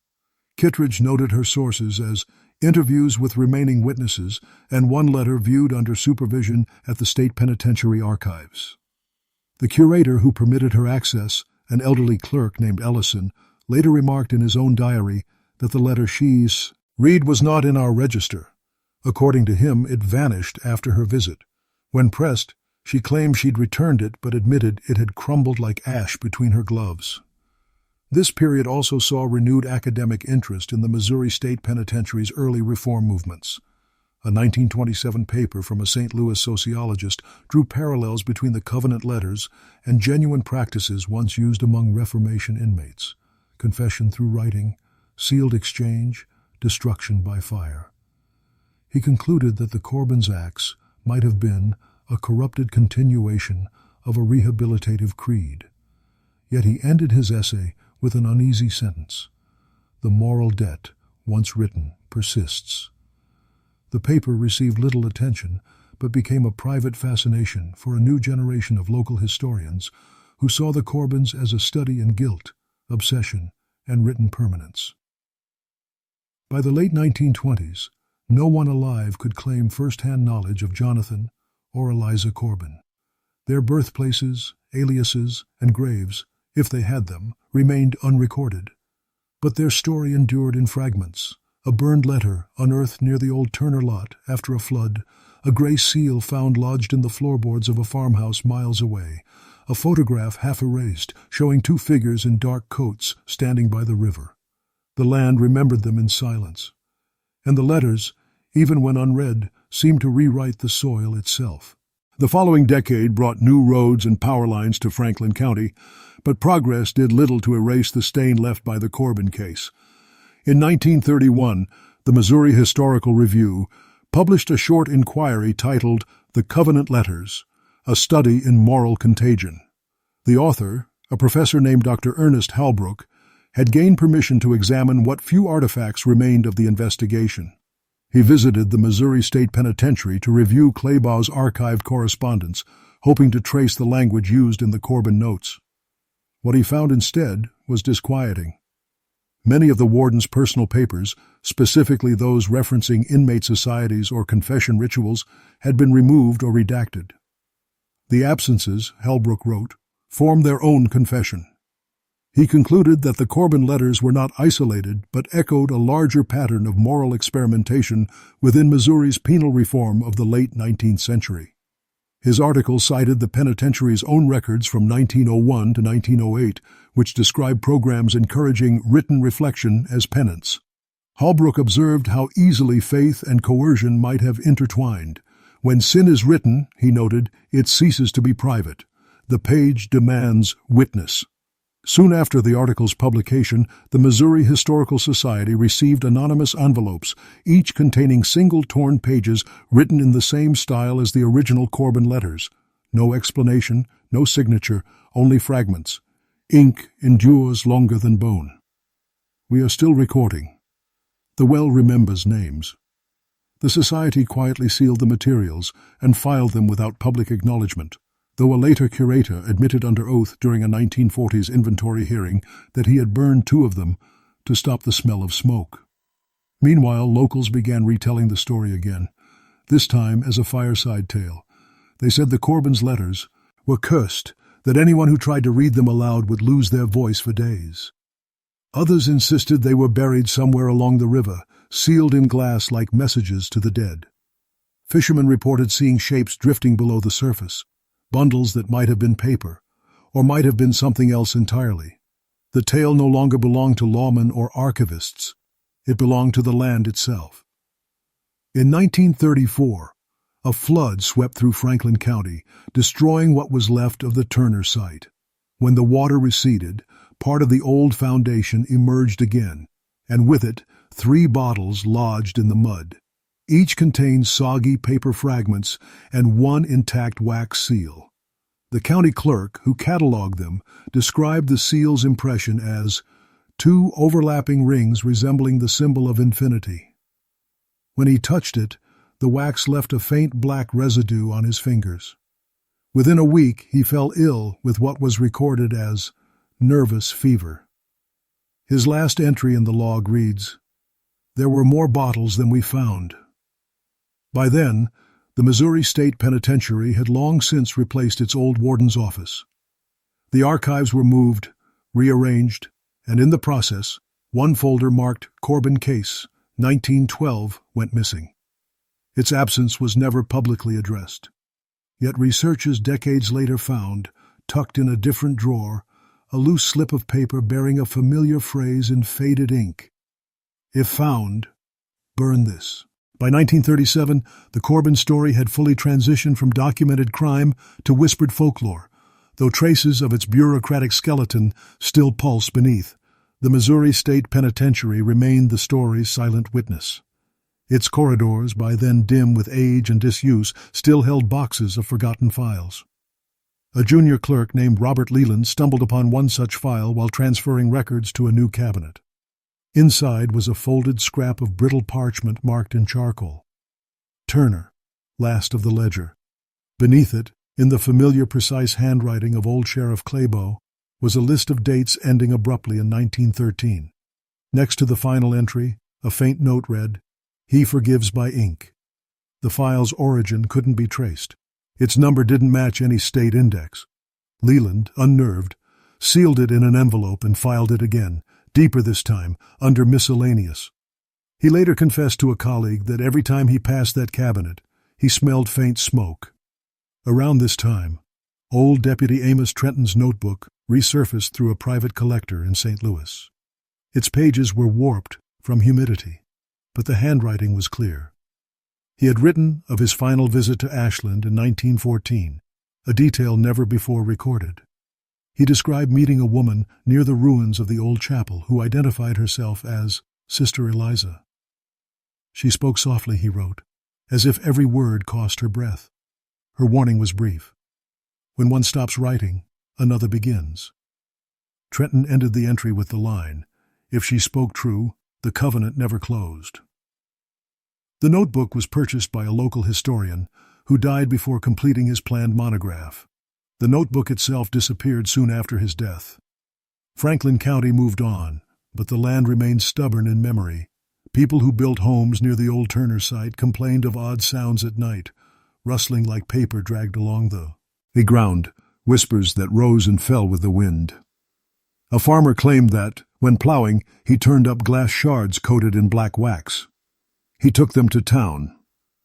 Kittredge noted her sources as interviews with remaining witnesses and one letter viewed under supervision at the State Penitentiary Archives. The curator who permitted her access, an elderly clerk named Ellison, later remarked in his own diary that the letter she's read was not in our register. According to him, it vanished after her visit. When pressed, she claimed she'd returned it but admitted it had crumbled like ash between her gloves. This period also saw renewed academic interest in the Missouri State Penitentiary's early reform movements. A 1927 paper from a St. Louis sociologist drew parallels between the Covenant letters and genuine practices once used among Reformation inmates: confession through writing, sealed exchange, destruction by fire. He concluded that the Corbin's acts might have been a corrupted continuation of a rehabilitative creed. Yet he ended his essay with an uneasy sentence: "The moral debt, once written, persists." The paper received little attention, but became a private fascination for a new generation of local historians who saw the Corbins as a study in guilt, obsession, and written permanence. By the late 1920s, no one alive could claim first-hand knowledge of Jonathan or Eliza Corbin. Their birthplaces, aliases, and graves, if they had them, remained unrecorded. But their story endured in fragments: a burned letter unearthed near the old Turner lot after a flood, a gray seal found lodged in the floorboards of a farmhouse miles away, a photograph half erased showing two figures in dark coats standing by the river. The land remembered them in silence. And the letters, even when unread, seemed to rewrite the soil itself. The following decade brought new roads and power lines to Franklin County, but progress did little to erase the stain left by the Corbin case. In 1931, the Missouri Historical Review published a short inquiry titled The Covenant Letters, a Study in Moral Contagion. The author, a professor named Dr. Ernest Halbrook, had gained permission to examine what few artifacts remained of the investigation. He visited the Missouri State Penitentiary to review Claybaugh's archived correspondence, hoping to trace the language used in the Corbin notes. What he found instead was disquieting. Many of the warden's personal papers, specifically those referencing inmate societies or confession rituals, had been removed or redacted. The absences, Halbrook wrote, formed their own confession. He concluded that the Corbin letters were not isolated but echoed a larger pattern of moral experimentation within Missouri's penal reform of the late 19th century. His article cited the penitentiary's own records from 1901 to 1908, which described programs encouraging written reflection as penance. Halbrook observed how easily faith and coercion might have intertwined. When sin is written, he noted, it ceases to be private. The page demands witness. Soon after the article's publication, the Missouri Historical Society received anonymous envelopes, each containing single torn pages written in the same style as the original Corbin letters. No explanation, no signature, only fragments. Ink endures longer than bone. We are still recording. The well remembers names. The Society quietly sealed the materials and filed them without public acknowledgement, though a later curator admitted under oath during a 1940s inventory hearing that he had burned 2 of them to stop the smell of smoke. Meanwhile, locals began retelling the story again, this time as a fireside tale. They said the Corbins' letters were cursed, that anyone who tried to read them aloud would lose their voice for days. Others insisted they were buried somewhere along the river, sealed in glass like messages to the dead. Fishermen reported seeing shapes drifting below the surface, bundles that might have been paper, or might have been something else entirely. The tale no longer belonged to lawmen or archivists. It belonged to the land itself. In 1934, a flood swept through Franklin County, destroying what was left of the Turner site. When the water receded, part of the old foundation emerged again, and with it, 3 bottles lodged in the mud. Each contained soggy paper fragments and 1 intact wax seal. The county clerk, who cataloged them, described the seal's impression as 2 overlapping rings resembling the symbol of infinity. When he touched it, the wax left a faint black residue on his fingers. Within a week, he fell ill with what was recorded as nervous fever. His last entry in the log reads, "There were more bottles than we found." By then, the Missouri State Penitentiary had long since replaced its old warden's office. The archives were moved, rearranged, and in the process, 1 folder marked Corbin Case, 1912, went missing. Its absence was never publicly addressed. Yet researchers decades later found, tucked in a different drawer, a loose slip of paper bearing a familiar phrase in faded ink. "If found, burn this." By 1937, the Corbin story had fully transitioned from documented crime to whispered folklore, though traces of its bureaucratic skeleton still pulse beneath. The Missouri State Penitentiary remained the story's silent witness. Its corridors, by then dim with age and disuse, still held boxes of forgotten files. A junior clerk named Robert Leland stumbled upon one such file while transferring records to a new cabinet. Inside was a folded scrap of brittle parchment marked in charcoal. Turner, last of the ledger. Beneath it, in the familiar precise handwriting of old Sheriff Claybo, was a list of dates ending abruptly in 1913. Next to the final entry, a faint note read, "He forgives by ink." The file's origin couldn't be traced. Its number didn't match any state index. Leland, unnerved, sealed it in an envelope and filed it again, deeper this time, under miscellaneous. He later confessed to a colleague that every time he passed that cabinet, he smelled faint smoke. Around this time, old Deputy Amos Trenton's notebook resurfaced through a private collector in St. Louis. Its pages were warped from humidity, but the handwriting was clear. He had written of his final visit to Ashland in 1914, a detail never before recorded. He described meeting a woman near the ruins of the old chapel who identified herself as Sister Eliza. She spoke softly, he wrote, as if every word cost her breath. Her warning was brief. When one stops writing, another begins. Trenton ended the entry with the line, "If she spoke true, the covenant never closed." The notebook was purchased by a local historian who died before completing his planned monograph. The notebook itself disappeared soon after his death. Franklin County moved on, but the land remained stubborn in memory. People who built homes near the old Turner site complained of odd sounds at night, rustling like paper dragged along the ground, whispers that rose and fell with the wind. A farmer claimed that, when plowing, he turned up glass shards coated in black wax. He took them to town,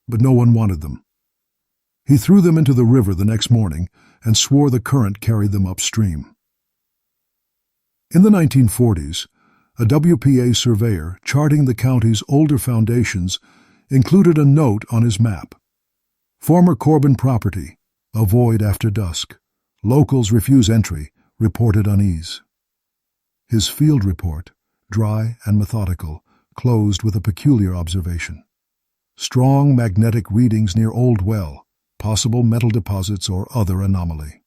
but no one wanted them. He threw them into the river the next morning and swore the current carried them upstream. In the 1940s, a WPA surveyor charting the county's older foundations included a note on his map. "Former Corbin property, avoid after dusk. Locals refuse entry, reported unease." His field report, dry and methodical, closed with a peculiar observation. Strong magnetic readings near Old Well, possible metal deposits or other anomaly.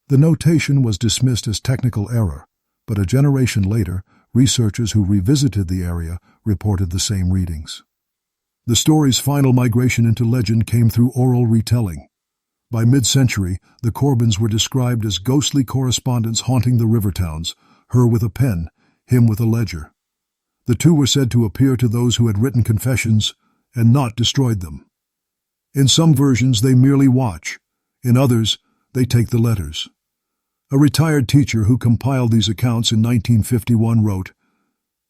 The notation was dismissed as technical error, but a generation later, researchers who revisited the area reported the same readings. The story's final migration into legend came through oral retelling. By mid-century, the Corbins were described as ghostly correspondents haunting the river towns, her with a pen, him with a ledger. The two were said to appear to those who had written confessions and not destroyed them. In some versions, they merely watch. In others, they take the letters. A retired teacher who compiled these accounts in 1951 wrote,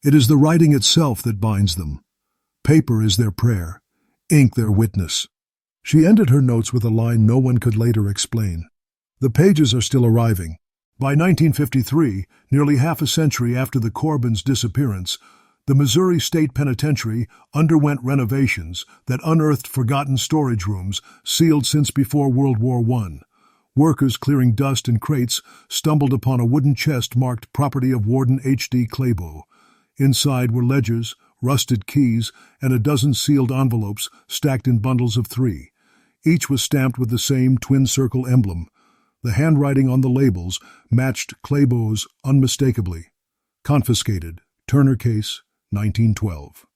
"It is the writing itself that binds them. Paper is their prayer, ink their witness." She ended her notes with a line no one could later explain. The pages are still arriving. By 1953, nearly half a century after the Corbins' disappearance, the Missouri State Penitentiary underwent renovations that unearthed forgotten storage rooms sealed since before World War I. Workers clearing dust in crates stumbled upon a wooden chest marked property of Warden H.D. Claybo. Inside were ledgers, rusted keys, and a dozen sealed envelopes stacked in bundles of 3. Each was stamped with the same twin circle emblem. The handwriting on the labels matched Claybo's unmistakably. Confiscated. Turner Case, 1912.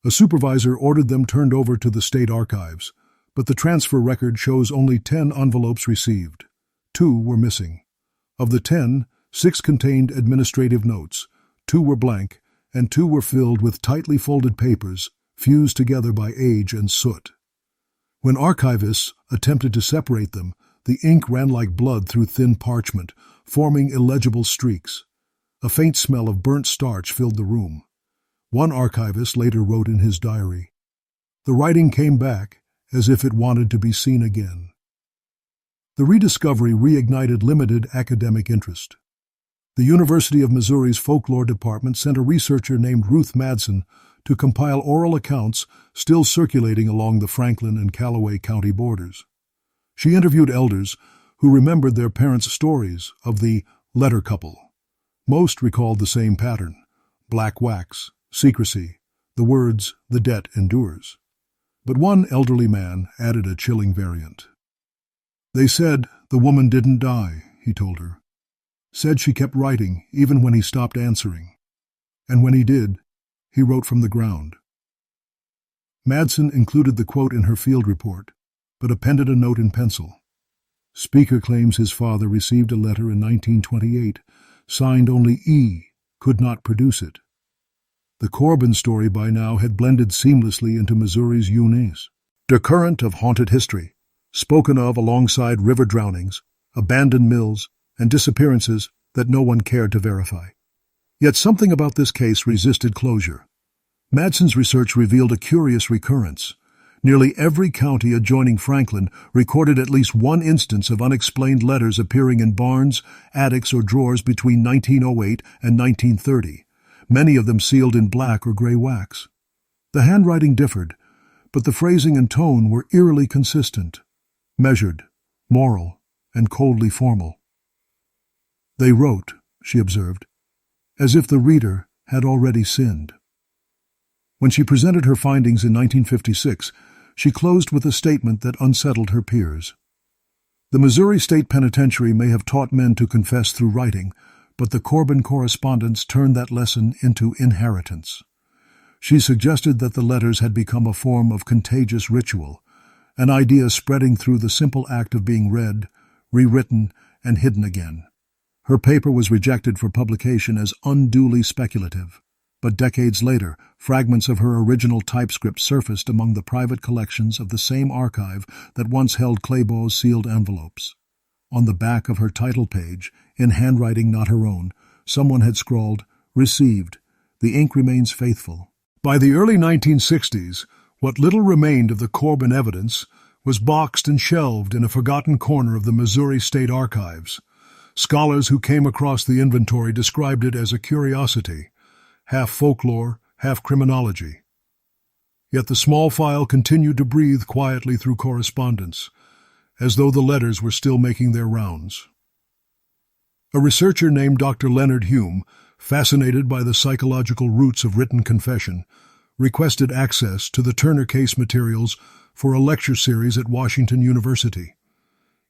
A supervisor ordered them turned over to the state archives, but the transfer record shows only 10 envelopes received. 2 were missing. Of the 10, 6 contained administrative notes, 2 were blank, and 2 were filled with tightly folded papers, fused together by age and soot. When archivists attempted to separate them, the ink ran like blood through thin parchment, forming illegible streaks. A faint smell of burnt starch filled the room. One archivist later wrote in his diary, "The writing came back as if it wanted to be seen again." The rediscovery reignited limited academic interest. The University of Missouri's folklore department sent a researcher named Ruth Madsen to compile oral accounts still circulating along the Franklin and Callaway County borders. She interviewed elders who remembered their parents' stories of the letter couple. Most recalled the same pattern: black wax, secrecy, the words, "the debt endures." But one elderly man added a chilling variant. "They said the woman didn't die," he told her. "Said she kept writing even when he stopped answering. And when he did, he wrote from the ground." Madsen included the quote in her field report, but appended a note in pencil. Speaker claims his father received a letter in 1928, signed only E, could not produce it. The Corbin story by now had blended seamlessly into Missouri's UNES. The current of haunted history, spoken of alongside river drownings, abandoned mills, and disappearances that no one cared to verify. Yet something about this case resisted closure. Madsen's research revealed a curious recurrence. Nearly every county adjoining Franklin recorded at least one instance of unexplained letters appearing in barns, attics, or drawers between 1908 and 1930. Many of them sealed in black or gray wax. The handwriting differed, but the phrasing and tone were eerily consistent, measured, moral, and coldly formal. "They wrote," she observed, "as if the reader had already sinned." When she presented her findings in 1956, she closed with a statement that unsettled her peers. The Missouri State Penitentiary may have taught men to confess through writing, but the Corbin correspondence turned that lesson into inheritance. She suggested that the letters had become a form of contagious ritual, an idea spreading through the simple act of being read, rewritten, and hidden again. Her paper was rejected for publication as unduly speculative, but decades later, fragments of her original typescript surfaced among the private collections of the same archive that once held Claybo's sealed envelopes. On the back of her title page, in handwriting not her own, someone had scrawled, "Received. The ink remains faithful." By the early 1960s, what little remained of the Corbin evidence was boxed and shelved in a forgotten corner of the Missouri State Archives. Scholars who came across the inventory described it as a curiosity, half folklore, half criminology. Yet the small file continued to breathe quietly through correspondence, as though the letters were still making their rounds. A researcher named Dr. Leonard Hume, fascinated by the psychological roots of written confession, requested access to the Turner case materials for a lecture series at Washington University.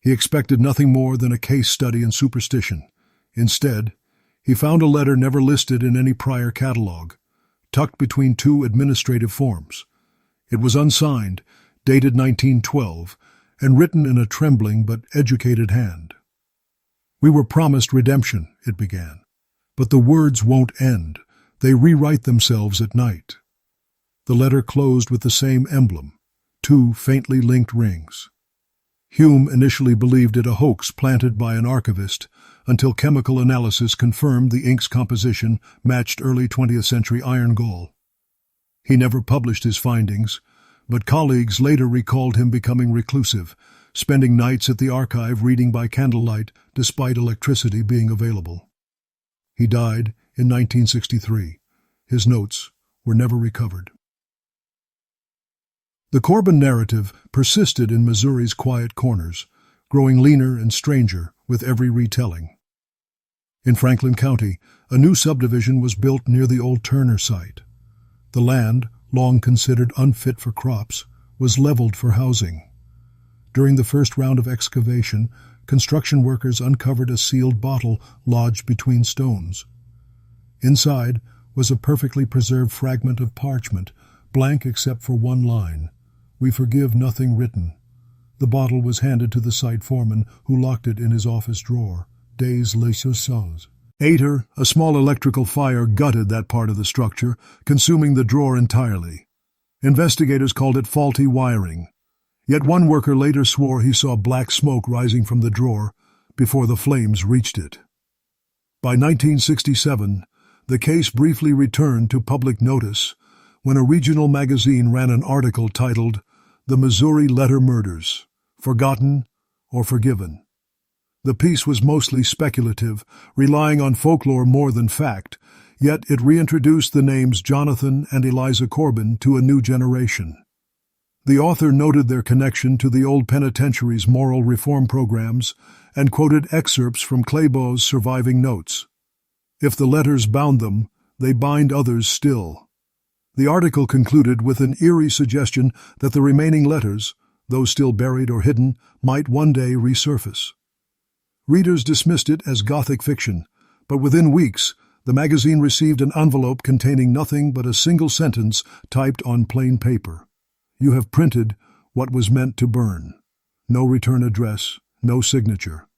He expected nothing more than a case study in superstition. Instead, he found a letter never listed in any prior catalog, tucked between two administrative forms. It was unsigned, dated 1912, and written in a trembling but educated hand. "We were promised redemption," it began. "But the words won't end. They rewrite themselves at night." The letter closed with the same emblem, two faintly linked rings. Hume initially believed it a hoax planted by an archivist until chemical analysis confirmed the ink's composition matched early 20th century iron gall. He never published his findings, but colleagues later recalled him becoming reclusive, spending nights at the archive reading by candlelight despite electricity being available. He died in 1963. His notes were never recovered. The Corbin narrative persisted in Missouri's quiet corners, growing leaner and stranger with every retelling. In Franklin County, a new subdivision was built near the old Turner site. The land, long considered unfit for crops, was leveled for housing. During the first round of excavation, construction workers uncovered a sealed bottle lodged between stones. Inside was a perfectly preserved fragment of parchment, blank except for one line: "We forgive nothing written." The bottle was handed to the site foreman, who locked it in his office drawer. Des Leçons. Later, a small electrical fire gutted that part of the structure, consuming the drawer entirely. Investigators called it faulty wiring. Yet one worker later swore he saw black smoke rising from the drawer before the flames reached it. By 1967, the case briefly returned to public notice when a regional magazine ran an article titled "The Missouri Letter Murders: Forgotten or Forgiven." The piece was mostly speculative, relying on folklore more than fact, yet it reintroduced the names Jonathan and Eliza Corbin to a new generation. The author noted their connection to the old penitentiary's moral reform programs and quoted excerpts from Claybo's surviving notes. "If the letters bound them, they bind others still." The article concluded with an eerie suggestion that the remaining letters, though still buried or hidden, might one day resurface. Readers dismissed it as Gothic fiction, but within weeks, the magazine received an envelope containing nothing but a single sentence typed on plain paper: "You have printed what was meant to burn." No return address, no signature.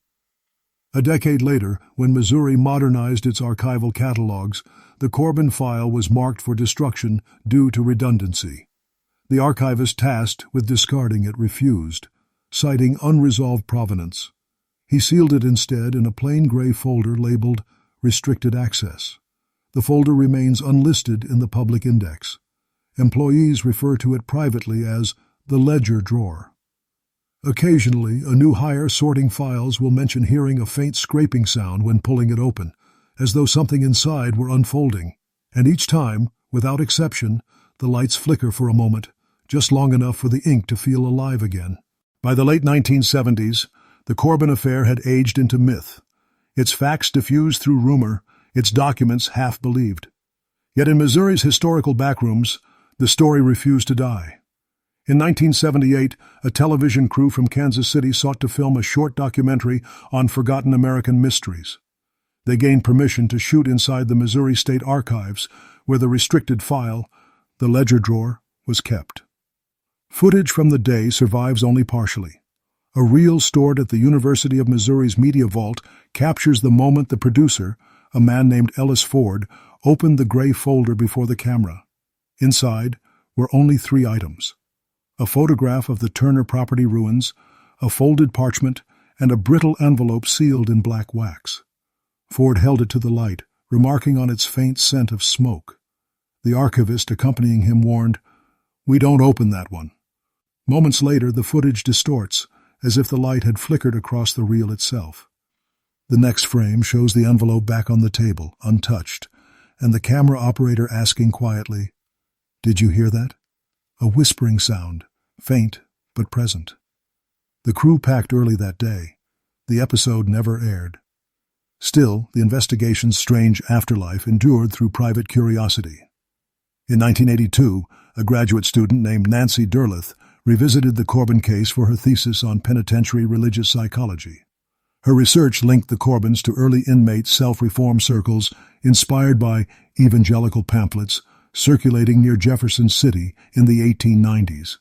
A decade later, when Missouri modernized its archival catalogs, the Corbin file was marked for destruction due to redundancy. The archivist tasked with discarding it refused, citing unresolved provenance. He sealed it instead in a plain gray folder labeled "Restricted Access." The folder remains unlisted in the public index. Employees refer to it privately as the ledger drawer. Occasionally, a new hire sorting files will mention hearing a faint scraping sound when pulling it open, as though something inside were unfolding. And each time, without exception, the lights flicker for a moment, just long enough for the ink to feel alive again. By the late 1970s, the Corbin affair had aged into myth. Its facts diffused through rumor, its documents half-believed. Yet in Missouri's historical backrooms, the story refused to die. In 1978, a television crew from Kansas City sought to film a short documentary on forgotten American mysteries. They gained permission to shoot inside the Missouri State Archives, where the restricted file, the ledger drawer, was kept. Footage from the day survives only partially. A reel stored at the University of Missouri's Media Vault captures the moment the producer, a man named Ellis Ford, opened the gray folder before the camera. Inside were only 3 items: a photograph of the Turner property ruins, a folded parchment, and a brittle envelope sealed in black wax. Ford held it to the light, remarking on its faint scent of smoke. The archivist accompanying him warned, "We don't open that one." Moments later, the footage distorts, as if the light had flickered across the reel itself. The next frame shows the envelope back on the table, untouched, and the camera operator asking quietly, "Did you hear that?" A whispering sound, faint but present. The crew packed early that day. The episode never aired. Still, the investigation's strange afterlife endured through private curiosity. In 1982, a graduate student named Nancy Derleth revisited the Corbin case for her thesis on penitentiary religious psychology. Her research linked the Corbins to early inmate self-reform circles inspired by evangelical pamphlets circulating near Jefferson City in the 1890s.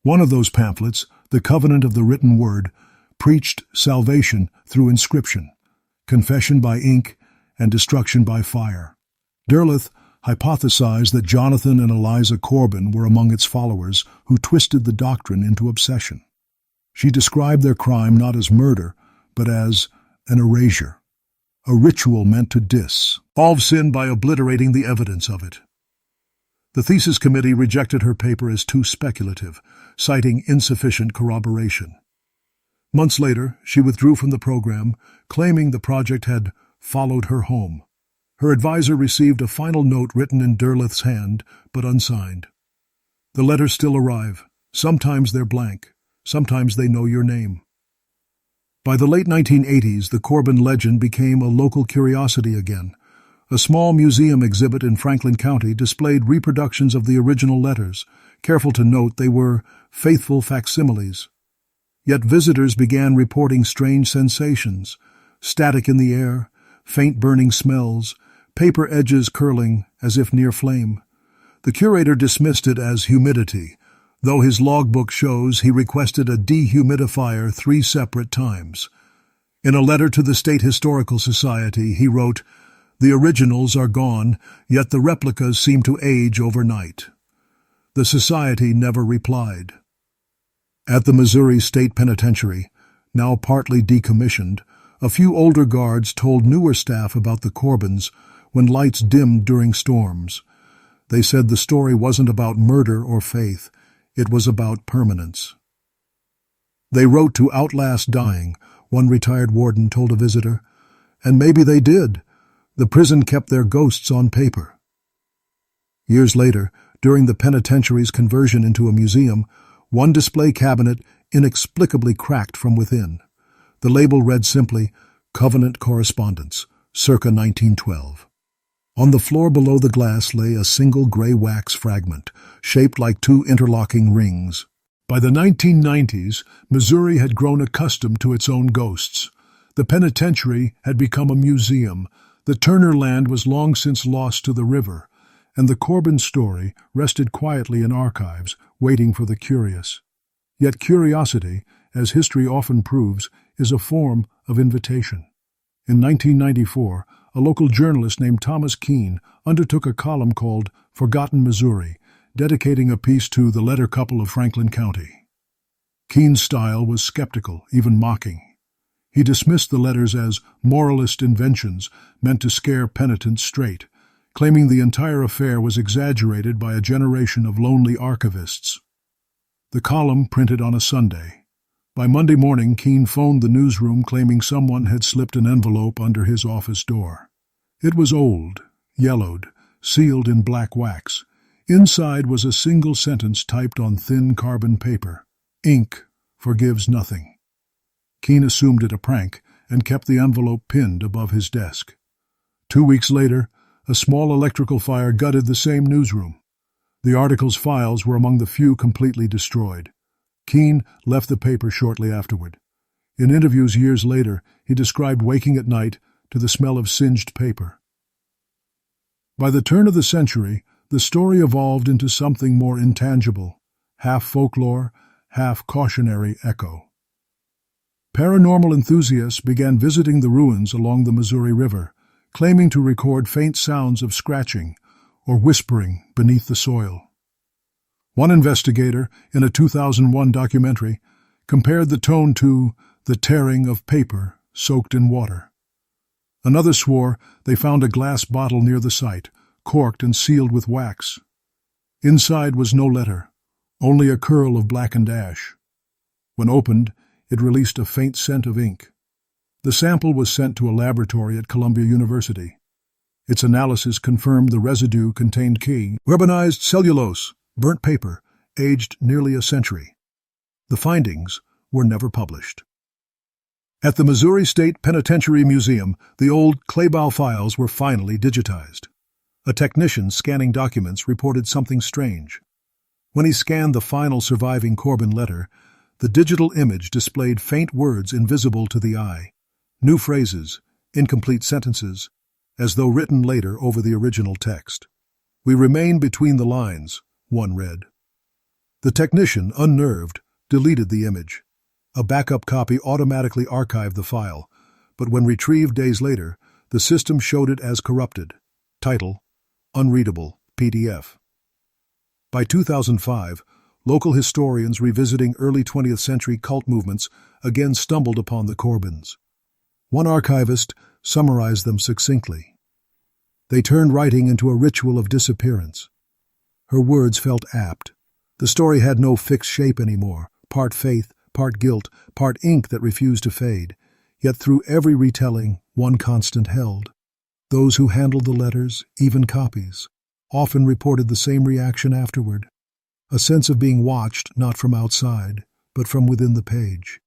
One of those pamphlets, The Covenant of the Written Word, preached salvation through inscription, confession by ink, and destruction by fire. Derleth hypothesized that Jonathan and Eliza Corbin were among its followers who twisted the doctrine into obsession. She described their crime not as murder, but as an erasure, a ritual meant to dissolve sin by obliterating the evidence of it. The thesis committee rejected her paper as too speculative, citing insufficient corroboration. Months later, she withdrew from the program, claiming the project had followed her home. Her advisor received a final note written in Derleth's hand, but unsigned. The letters still arrive. Sometimes they're blank. Sometimes they know your name. By the late 1980s, the Corbin legend became a local curiosity again. A small museum exhibit in Franklin County displayed reproductions of the original letters, careful to note they were faithful facsimiles. Yet visitors began reporting strange sensations: static in the air, faint burning smells, paper edges curling as if near flame. The curator dismissed it as humidity, though his logbook shows he requested a dehumidifier 3 separate times. In a letter to the State Historical Society, he wrote, "The originals are gone, yet the replicas seem to age overnight." The society never replied. At the Missouri State Penitentiary, now partly decommissioned, a few older guards told newer staff about the Corbins when lights dimmed during storms. They said the story wasn't about murder or faith, it was about permanence. They wrote to outlast dying, one retired warden told a visitor, and maybe they did. The prison kept their ghosts on paper. Years later, during the penitentiary's conversion into a museum, one display cabinet inexplicably cracked from within. The label read simply, "Covenant Correspondence, circa 1912. On the floor below the glass lay a single gray wax fragment, shaped like 2 interlocking rings. By the 1990s, Missouri had grown accustomed to its own ghosts. The penitentiary had become a museum. The Turner land was long since lost to the river, and the Corbin story rested quietly in archives, waiting for the curious. Yet curiosity, as history often proves, is a form of invitation. In 1994, a local journalist named Thomas Keene undertook a column called Forgotten Missouri, dedicating a piece to the letter couple of Franklin County. Keene's style was skeptical, even mocking. He dismissed the letters as moralist inventions meant to scare penitents straight, claiming the entire affair was exaggerated by a generation of lonely archivists. The column printed on a Sunday. By Monday morning, Keene phoned the newsroom claiming someone had slipped an envelope under his office door. It was old, yellowed, sealed in black wax. Inside was a single sentence typed on thin carbon paper: "Ink forgives nothing." Keene assumed it a prank and kept the envelope pinned above his desk. 2 weeks later, a small electrical fire gutted the same newsroom. The article's files were among the few completely destroyed. Keene left the paper shortly afterward. In interviews years later, he described waking at night to the smell of singed paper. By the turn of the century, the story evolved into something more intangible, half folklore, half cautionary echo. Paranormal enthusiasts began visiting the ruins along the Missouri River, claiming to record faint sounds of scratching or whispering beneath the soil. One investigator, in a 2001 documentary, compared the tone to the tearing of paper soaked in water. Another swore they found a glass bottle near the site, corked and sealed with wax. Inside was no letter, only a curl of blackened ash. When opened, it released a faint scent of ink. The sample was sent to a laboratory at Columbia University. Its analysis confirmed the residue contained carbonized cellulose, burnt paper, aged nearly a century. The findings were never published. At the Missouri State Penitentiary Museum, the old Claybough files were finally digitized. A technician scanning documents reported something strange. When he scanned the final surviving Corbin letter, the digital image displayed faint words invisible to the eye, new phrases, incomplete sentences, as though written later over the original text. "We remain between the lines," one read. The technician, unnerved, deleted the image. A backup copy automatically archived the file, but when retrieved days later, the system showed it as corrupted. Title: Unreadable, PDF. By 2005, local historians revisiting early 20th century cult movements again stumbled upon the Corbins. One archivist summarized them succinctly. They turned writing into a ritual of disappearance. Her words felt apt. The story had no fixed shape anymore, part faith, part guilt, part ink that refused to fade. Yet through every retelling, one constant held. Those who handled the letters, even copies, often reported the same reaction afterward. A sense of being watched not from outside, but from within the page.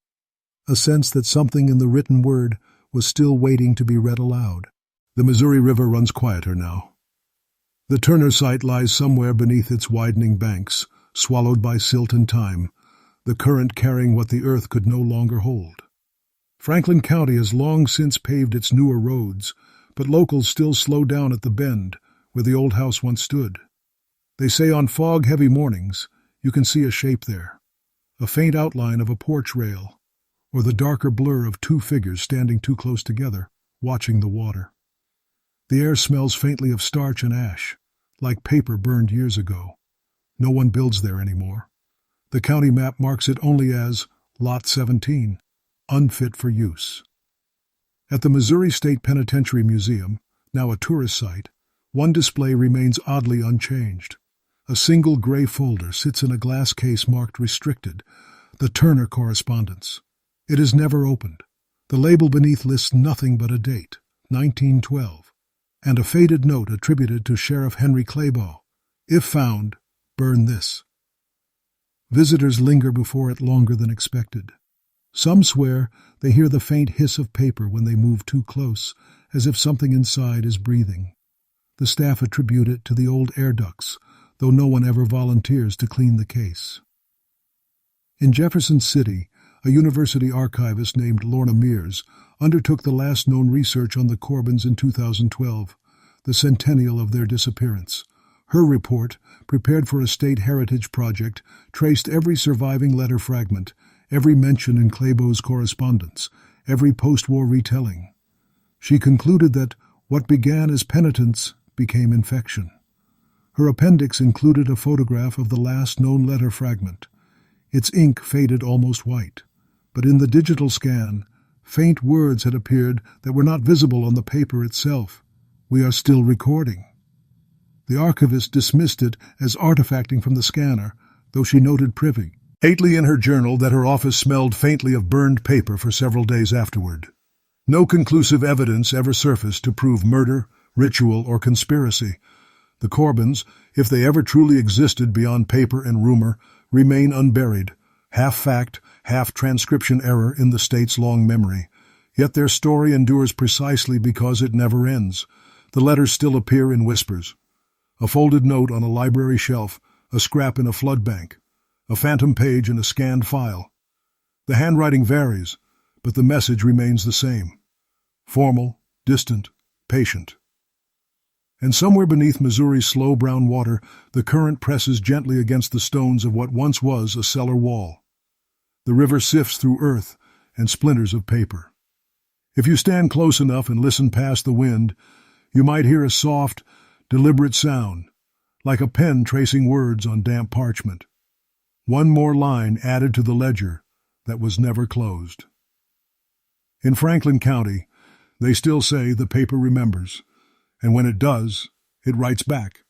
A sense that something in the written word was still waiting to be read aloud. The Missouri River runs quieter now. The Turner site lies somewhere beneath its widening banks, swallowed by silt and time, the current carrying what the earth could no longer hold. Franklin County has long since paved its newer roads, but locals still slow down at the bend where the old house once stood. They say on fog-heavy mornings you can see a shape there, a faint outline of a porch rail, or the darker blur of two figures standing too close together, watching the water. The air smells faintly of starch and ash, like paper burned years ago. No one builds there anymore. The county map marks it only as Lot 17, unfit for use. At the Missouri State Penitentiary Museum, now a tourist site, one display remains oddly unchanged. A single gray folder sits in a glass case marked Restricted, the Turner correspondence. It is never opened. The label beneath lists nothing but a date, 1912, and a faded note attributed to Sheriff Henry Claybough. If found, burn this. Visitors linger before it longer than expected. Some swear they hear the faint hiss of paper when they move too close, as if something inside is breathing. The staff attribute it to the old air ducts, though no one ever volunteers to clean the case. In Jefferson City, a university archivist named Lorna Mears undertook the last known research on the Corbins in 2012, the centennial of their disappearance. Her report, prepared for a state heritage project, traced every surviving letter fragment, every mention in Claybough's correspondence, every post-war retelling. She concluded that what began as penitence became infection. Her appendix included a photograph of the last known letter fragment. Its ink faded almost white, but in the digital scan, faint words had appeared that were not visible on the paper itself. "We are still recording." The archivist dismissed it as artifacting from the scanner, though she noted privy in her journal that her office smelled faintly of burned paper for several days afterward. No conclusive evidence ever surfaced to prove murder, ritual, or conspiracy. The Corbins, if they ever truly existed beyond paper and rumor, remain unburied, half fact, half transcription error in the state's long memory. Yet their story endures precisely because it never ends. The letters still appear in whispers. A folded note on a library shelf, a scrap in a flood bank, a phantom page in a scanned file. The handwriting varies, but the message remains the same. Formal, distant, patient. And somewhere beneath Missouri's slow brown water, the current presses gently against the stones of what once was a cellar wall. The river sifts through earth and splinters of paper. If you stand close enough and listen past the wind, you might hear a soft, deliberate sound, like a pen tracing words on damp parchment. One more line added to the ledger that was never closed. In Franklin County, they still say the paper remembers, and when it does, it writes back.